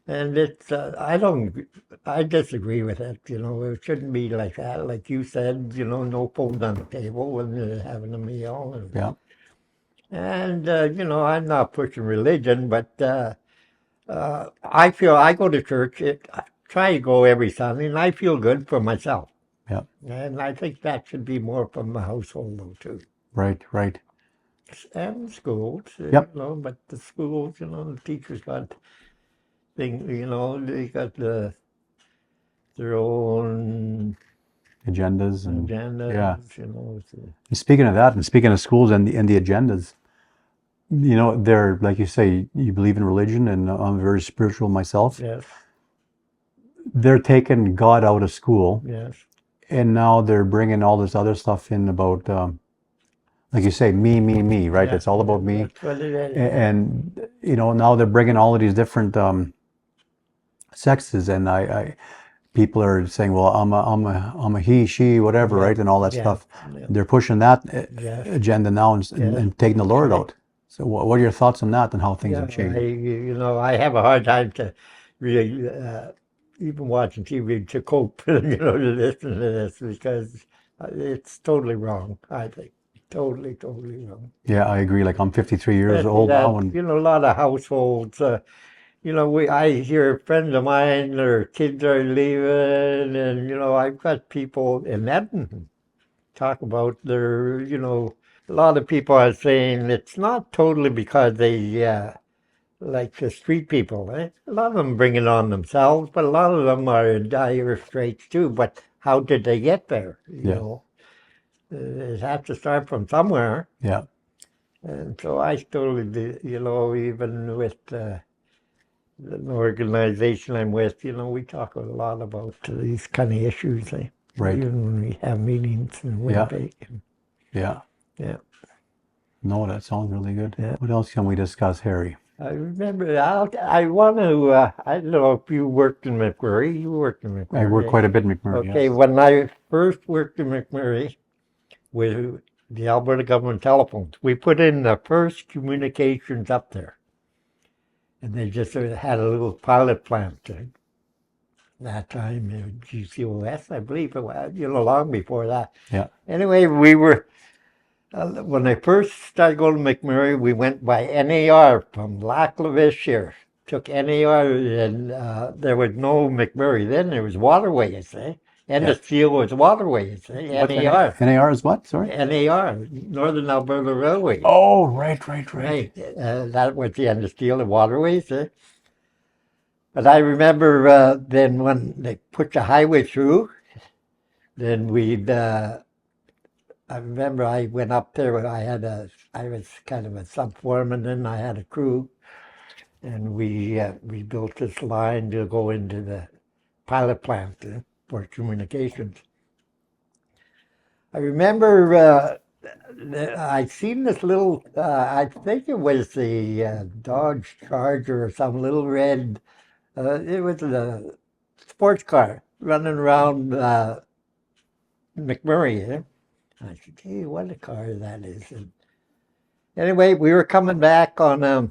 And it's, I disagree with it. You know, it shouldn't be like that. Like you said, you know, no phones on the table when they're having a meal. Yeah. And you know, I'm not pushing religion, but I feel I go to church. I try to go every Sunday, and I feel good for myself. Yeah. And I think that should be more from the household, though, too. Right. And schools, Yep. you know, but the schools, you know, the teachers got things, you know, they got their own Agendas and agendas, yeah. you know. And speaking of that, and speaking of schools and the agendas, you know, they're, like you say, you believe in religion, and I'm very spiritual myself. Yes, They're taking God out of school, yes, and now they're bringing all this other stuff in about, like you say, me, right? Yeah. It's all about me. that's what it is. And you know, now they're bringing all of these different sexes, and people are saying, well, I'm a he, she, whatever, right, and all that Yeah. stuff. Yeah. They're pushing that Yes. agenda now and taking the Lord out. So what are your thoughts on that and how things have changed? You know, I have a hard time to really, even watching TV, to cope, you know, to listen to this, because it's totally wrong, I think. Totally wrong. Yeah, I agree. Like, I'm 53 years Especially old now, that, and you know, a lot of households, you know, I hear friends of mine, their kids are leaving, and, you know, I've got people in Edmonton talk about their, you know, a lot of people are saying it's not totally because they, like the street people, eh? A lot of them bring it on themselves, but a lot of them are in dire straits too. But how did they get there? You Yeah. know, it has to start from somewhere. yeah, And so I totally, you know, even with an organization I'm with, you know, we talk a lot about these kind of issues, eh? Right. Even when we have meetings in Winnipeg. yeah. Yeah. No, that sounds really good. Yeah. What else can we discuss, Harry? I remember, I want to, I don't know if you worked in McMurray. You worked in McMurray. I work quite a bit in McMurray. Okay, yes. when I first worked in McMurray, the Alberta government telephones. We put in the first communications up there. And they just had a little pilot plant that time, GCOS, I believe it was, long before that. Yeah. Anyway, we were, when I first started going to McMurray, we went by NAR from Lac La Biche here. Took NAR, and there was no McMurray then. There was waterways, eh? Steel was waterways, eh? What's NAR. NAR is what? Sorry? NAR, Northern Alberta Railway. Oh, right. Right. That was the Steel and waterways, eh? But I remember then when they put the highway through, then I remember I went up there. I was kind of a sub foreman, and I had a crew, and we built this line to go into the pilot plant for communications. I remember I'd seen this little, I think it was the Dodge Charger or some little red. It was a sports car running around McMurray. Eh? I said, gee, what a car that is. And anyway, we were coming back on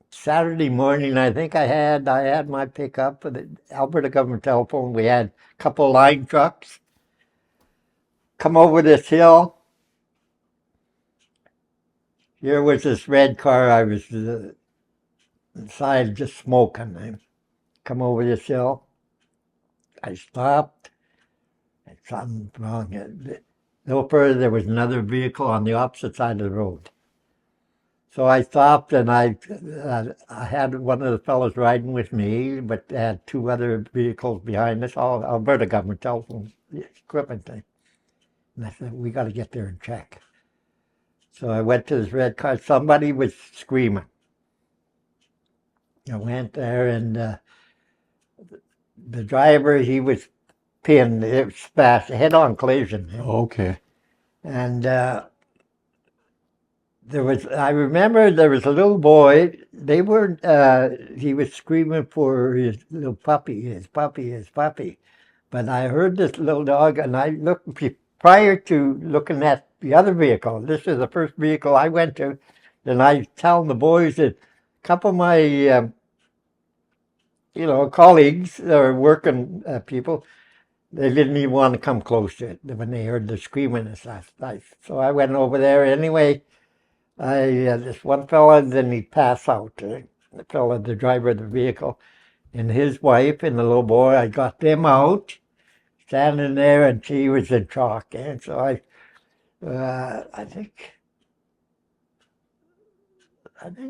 Saturday morning. I think I had my pickup for the Alberta government telephone. We had a couple line trucks come over this hill. Here was this red car. I was inside just smoking. I come over this hill. I stopped. And something wrong. No further, there was another vehicle on the opposite side of the road. So I stopped, and I had one of the fellows riding with me, but I had two other vehicles behind us, all Alberta government telephone equipment thing. And I said, we got to get there and check. So I went to this red car. Somebody was screaming. I went there, and the driver, he was pinned. It was fast, head-on collision. Okay. And I remember there was a little boy. They weren't, he was screaming for his little puppy, his puppy. But I heard this little dog, and I looked, prior to looking at the other vehicle, this is the first vehicle I went to, then I telling the boys that a couple of my colleagues or working people, they didn't even want to come close to it when they heard the screaming and stuff. So I went over there anyway. This one fella, then he passed out. The fella, the driver of the vehicle, and his wife and the little boy. I got them out, standing there, and she was in shock. And so I think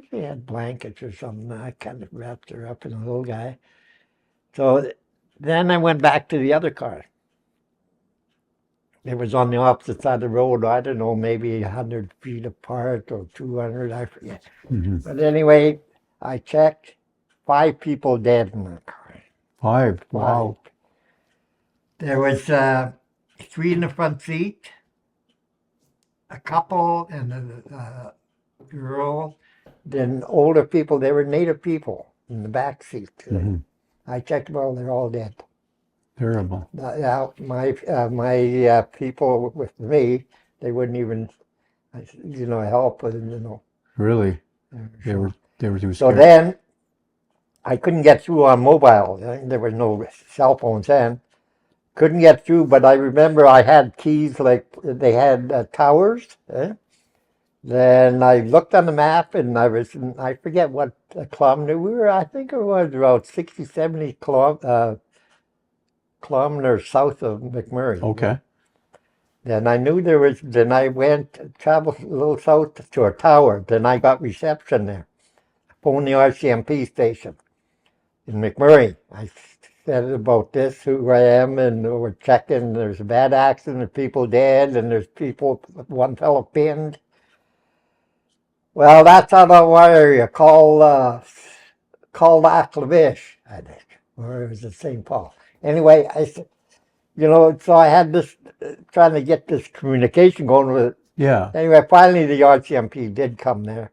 they had blankets or something. I kind of wrapped her up in a little guy. So then I went back to the other car. It was on the opposite side of the road. I don't know, maybe 100 feet apart or 200, I forget. Mm-hmm. But anyway, I checked. 5 people dead in the car. 5? Wow. There was 3 in the front seat, a couple, and a girl. Then older people, they were Native people in the back seat. Mm-hmm. I checked them all, they're all dead. Terrible. My people with me, they wouldn't even, help. Really? They were too So scared. then, I couldn't get through on mobile. There were no cell phones then. Couldn't get through, but I remember I had keys like they had towers. Then I looked on the map, and I forget what kilometer we were. I think it was about 60, 70 kilometers south of McMurray. Okay. Then I knew then I traveled a little south to a tower. Then I got reception there. Phoned the RCMP station in McMurray. I said about this, who I am, and we're checking. There's a bad accident, there's people dead, and there's one fellow pinned. Well, that's out of our area. Call Lac La Biche, I think, or it was at St. Paul. Anyway, I said, so I had this, trying to get this communication going with it. Yeah. Anyway, finally the RCMP did come there.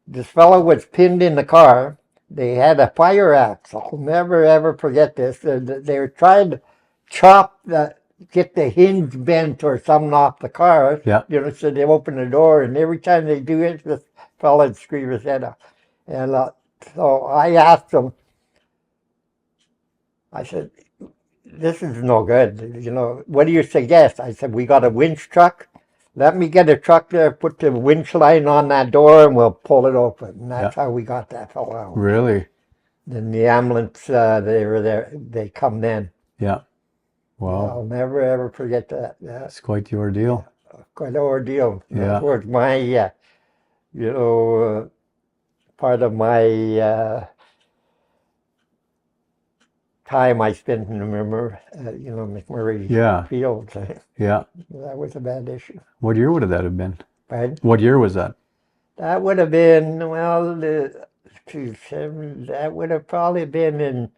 This fellow was pinned in the car. They had a fire axe. I'll never, ever forget this. They were trying to chop get the hinge bent or something off the car. Yeah. You know, so they open the door, and every time they do it, this fella would scream his head off. And so I asked him, I said, this is no good. You know, what do you suggest? I said, we got a winch truck. Let me get a truck there, put the winch line on that door, and we'll pull it open. And that's how we got that fellow out. Really? Then the ambulance, they were there. They come in. Yeah. Wow. I'll never ever forget that. Yeah, It's quite the ordeal. quite an ordeal. Yeah. That was my, you know, part of my time I spent in McMurray Yeah. Fields. Yeah. That was a bad issue. What year would that have been? Pardon? What year was that? That would have been, well, that would have probably been in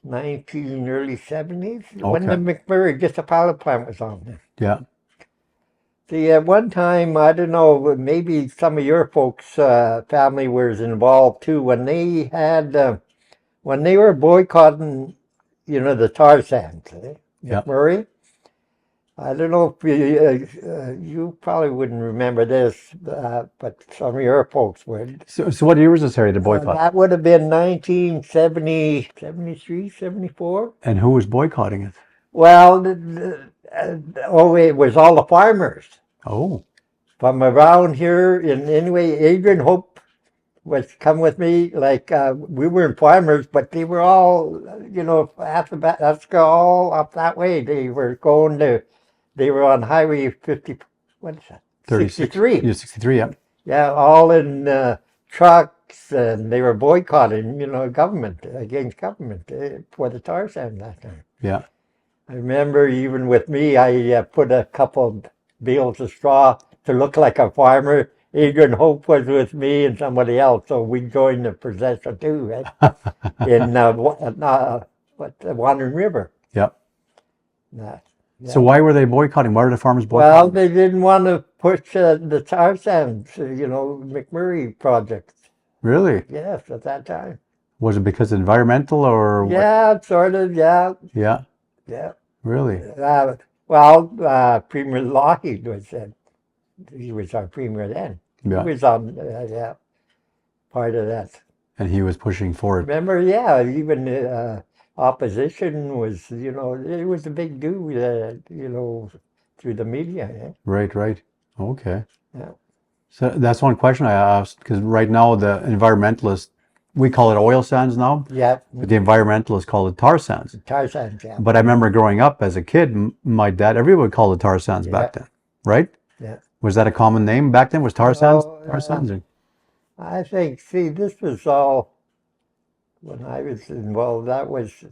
early 70s, when the Okay. McMurray, just a pilot plant was on there. Yeah. See, at one time, I don't know, maybe some of your folks' family was involved too, when they had, when they were boycotting, you know, the tar sands, Yeah. McMurray. I don't know if you probably wouldn't remember this, but some of your folks would. So what year was this, Harry, the boycott? That would have been 1970, 73, 74. And who was boycotting it? Well, it was all the farmers Oh. from around here. Anyway, Adrian Hope was come with me. Like we weren't farmers, but they were all, you know, let's go all up that way. They were going to. They were on Highway 50. What is that? 63. Yeah, 63. Yeah. Yeah, all in trucks, and they were boycotting, you know, government, against government for the tar sand that time. Yeah. I remember even with me, I put a couple of bales of straw to look like a farmer. Adrian Hope was with me and somebody else, so we joined the procession too, right? In the Wandering River. Yeah. Yeah. So why were they boycotting? Why were the farmers Well, boycotting? they didn't want to push the tar sands, you know, McMurray project. Really? Yes, at that time. Was it because environmental or what? Yeah, sort of, yeah, Yeah. yeah. Really? Premier Lougheed was he was our premier then. Yeah. He was on, part of that. And he was pushing for it. Remember, yeah, even opposition was, you know, it was a big do, you know, through the media. Yeah. Right, right. Okay. Yeah. So that's one question I asked, because right now the environmentalists, we call it oil sands now, Yeah, but the environmentalists call it tar sands. tar sands, yeah. But I remember growing up as a kid, my dad, everyone would call it tar sands back then, right? Yeah. Was that a common name back then? Was tar sands? Oh, Tar sands? Or- I think, see, this was all, when I was involved, that was,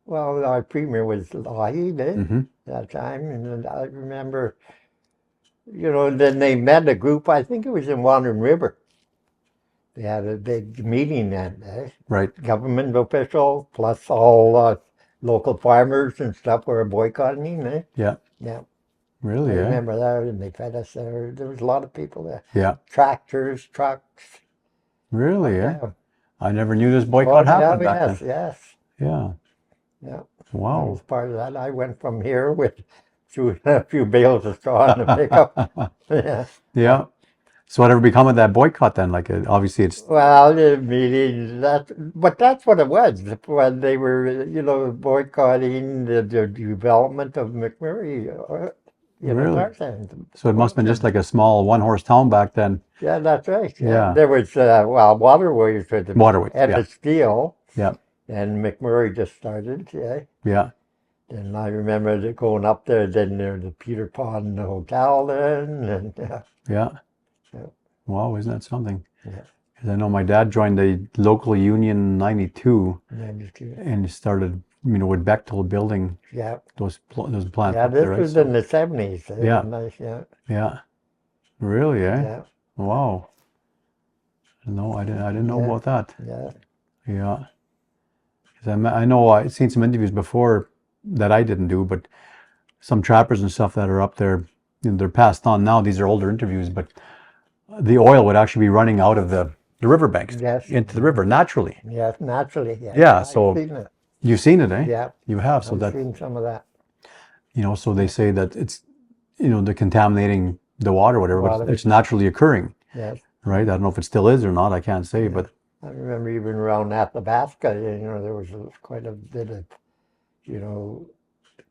well, our premier was Lougheed Mhm. that time, and then I remember, you know, then they met a group, I think it was in Wandering River. They had a big meeting that day, Right. government officials, plus all local farmers and stuff were boycotting, eh? Yeah. Yeah, I Really, eh? remember that, and they fed us there. There was a lot of people there. Yeah. Tractors, trucks. Really, eh? Yeah. I never knew this boycott happened back yes, then. yes. Yeah. Yeah. I Wow. was part of that. I went from here with through a few bales of straw in a pickup. Yeah. Yeah. So whatever become of that boycott then? Like, obviously it's, Well, the meeting, but that's what it was when they were, you know, boycotting the development of McMurray. You know, Really? tar sands. so it must have been just like a small one-horse town back then. Yeah, that's right. Yeah. There was, waterways with the Waterways, and yeah. the steel. Yeah. And McMurray just started, yeah. Yeah. And I remember going up there, then there's the Peter Pond Hotel then, and Yeah. Yeah. Wow, isn't that something? Yeah. Because I know my dad joined the local union in 92 92. and started, you know, with Bechtel building Yeah, those plants yeah, up this there, right? was So- in the 70s. Yeah. Nice, yeah, yeah. Really, eh? yeah, Wow. No, I didn't know Yeah. about that. yeah. Yeah. 'Cause I know I've seen some interviews before that I didn't do, but some trappers and stuff that are up there, you know, they're passed on now. These are older interviews, but the oil would actually be running out of the riverbanks Yes. into the river naturally. Yes, naturally, yeah. Yeah, I've so- seen it. You've seen it, eh? Yeah, You have, so I've that, seen some of that. You know, so they say that it's, you know, they're contaminating the water, whatever, but it's naturally occurring, Yes. right? I don't know if it still is or not. I can't say, but I remember even around Athabasca, you know, there was quite a bit of, you know,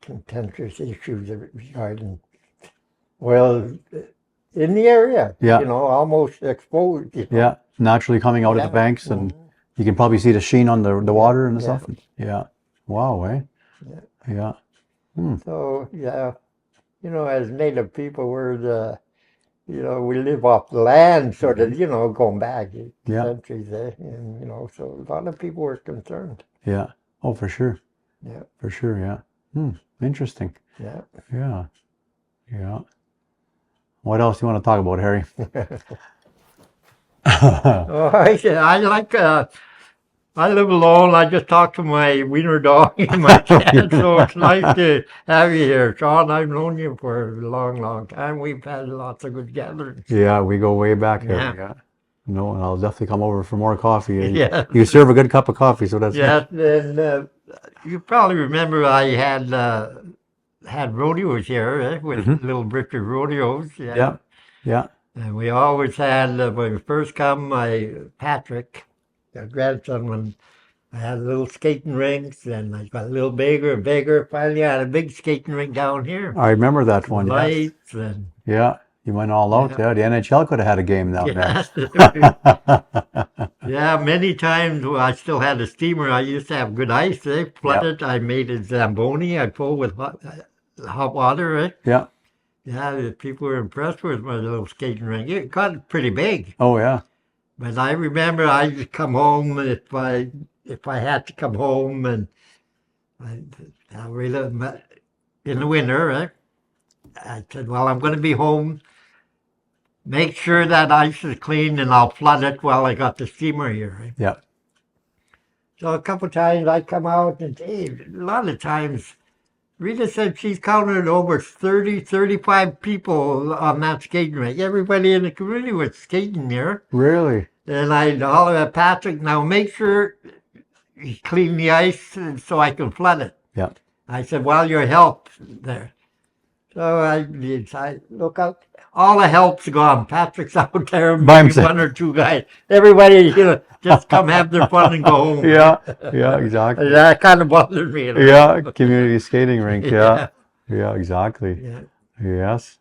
contentious issues regarding oil in the area. Yeah. You know, almost exposed. You know? yeah, naturally coming out of the banks, and you can probably see the sheen on the water and stuff. Yeah. Wow, eh? Yeah. So, yeah, you know, as Native people, we're the, you know, we live off the land, sort of, you know, going back centuries, and, you know, so a lot of people were concerned. Yeah. Oh, for sure. Yeah. For sure, yeah. Interesting. Yeah. Yeah. Yeah. What else do you want to talk about, Harry? Oh, I like, I live alone. I just talked to my wiener dog and my cat, so it's nice to have you here. Shawn, I've known you for a long, long time. We've had lots of good gatherings. Yeah, we go way back here. Yeah. Yeah. No, and I'll definitely come over for more coffee. And Yeah. You serve a good cup of coffee, so that's Yes, and you probably remember I had rodeos here with Little Bricker rodeos. Yeah. Yeah. And we always had, when we first come, my Patrick, our grandson, when I had little skating rinks, and I got a little bigger and bigger. Finally, I had a big skating rink down here. I remember that one. Yes. Lights and Yeah. You went all out. Yeah. The NHL could have had a game down yeah. Yeah, many times I still had a steamer. I used to have good ice. They flooded. I made a Zamboni. I pulled with hot water. Right? Yeah. Yeah, the people were impressed with my little skating rink. It got pretty big. Oh, yeah. But I remember I'd come home if I had to come home, and I really, in the winter, right? I said, well, I'm going to be home. Make sure that ice is clean, and I'll flood it while I got the steamer here. Right? Yeah. So a couple of times I'd come out, and a lot of times Rita said she's counted over 30, 35 people on that skating rink. Everybody in the community was skating there. Really? And I'd holler at Patrick, now make sure you clean the ice so I can flood it. Yeah. I said, well, your help there. So I look out. All the help's gone. Patrick's out there, maybe one or two guys. Everybody, you know, just come have their fun and go home. Yeah. Yeah, exactly. That kind of bothered me. Yeah, community skating rink. Yeah. Yeah, exactly. Yeah. Yes.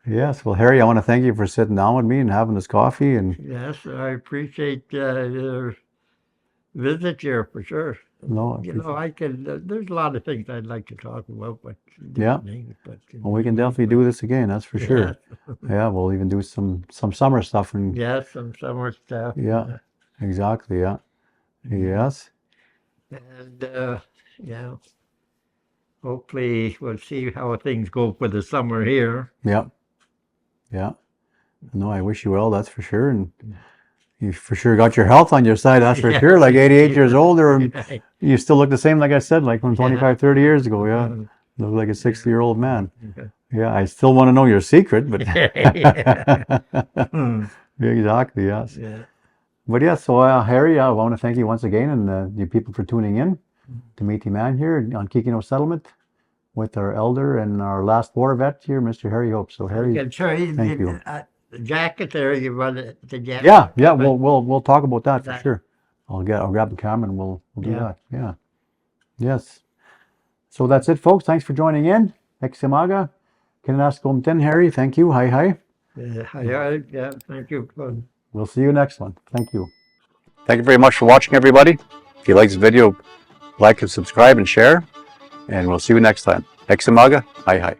Yes. Well, Harry, I want to thank you for sitting down with me and having this coffee. And Yes, I appreciate your visit here for sure. no, You know, I can. There's a lot of things I'd like to talk about, but Yeah. But well, we can definitely do this again. That's for sure. Yeah, we'll even do some summer stuff and Yes, some summer stuff. yeah, exactly. Yeah. Yes. And yeah, hopefully we'll see how things go for the summer here. Yeah. Yeah. No, I wish you well. That's for sure. And you for sure got your health on your side. That's for sure. Like 88 years older, and you still look the same. Like I said, like from 25, 30 years ago. Yeah. Look like a 60-year-old man. Yeah, I still want to know your secret, but exactly, yes. Yeah. But yeah, so Harry, I want to thank you once again, and you people for tuning in to Métis Man here on Kikino Settlement with our elder and our last war vet here, Mr. Harry Hope. So Harry, thank you. The jacket there, you run it. The jacket. Yeah, yeah, we'll talk about that for sure. I'll grab the camera and we'll do that. Yeah. Yes. So that's it, folks. Thanks for joining in. Ekoski Maka, Kinanâskomitin, Harry. Thank you. Hi, hi. Yeah, thank you. We'll see you next one. Thank you. Thank you very much for watching, everybody. If you like this video, like and subscribe and share. And we'll see you next time. Ekoski Maka. Hi, hi.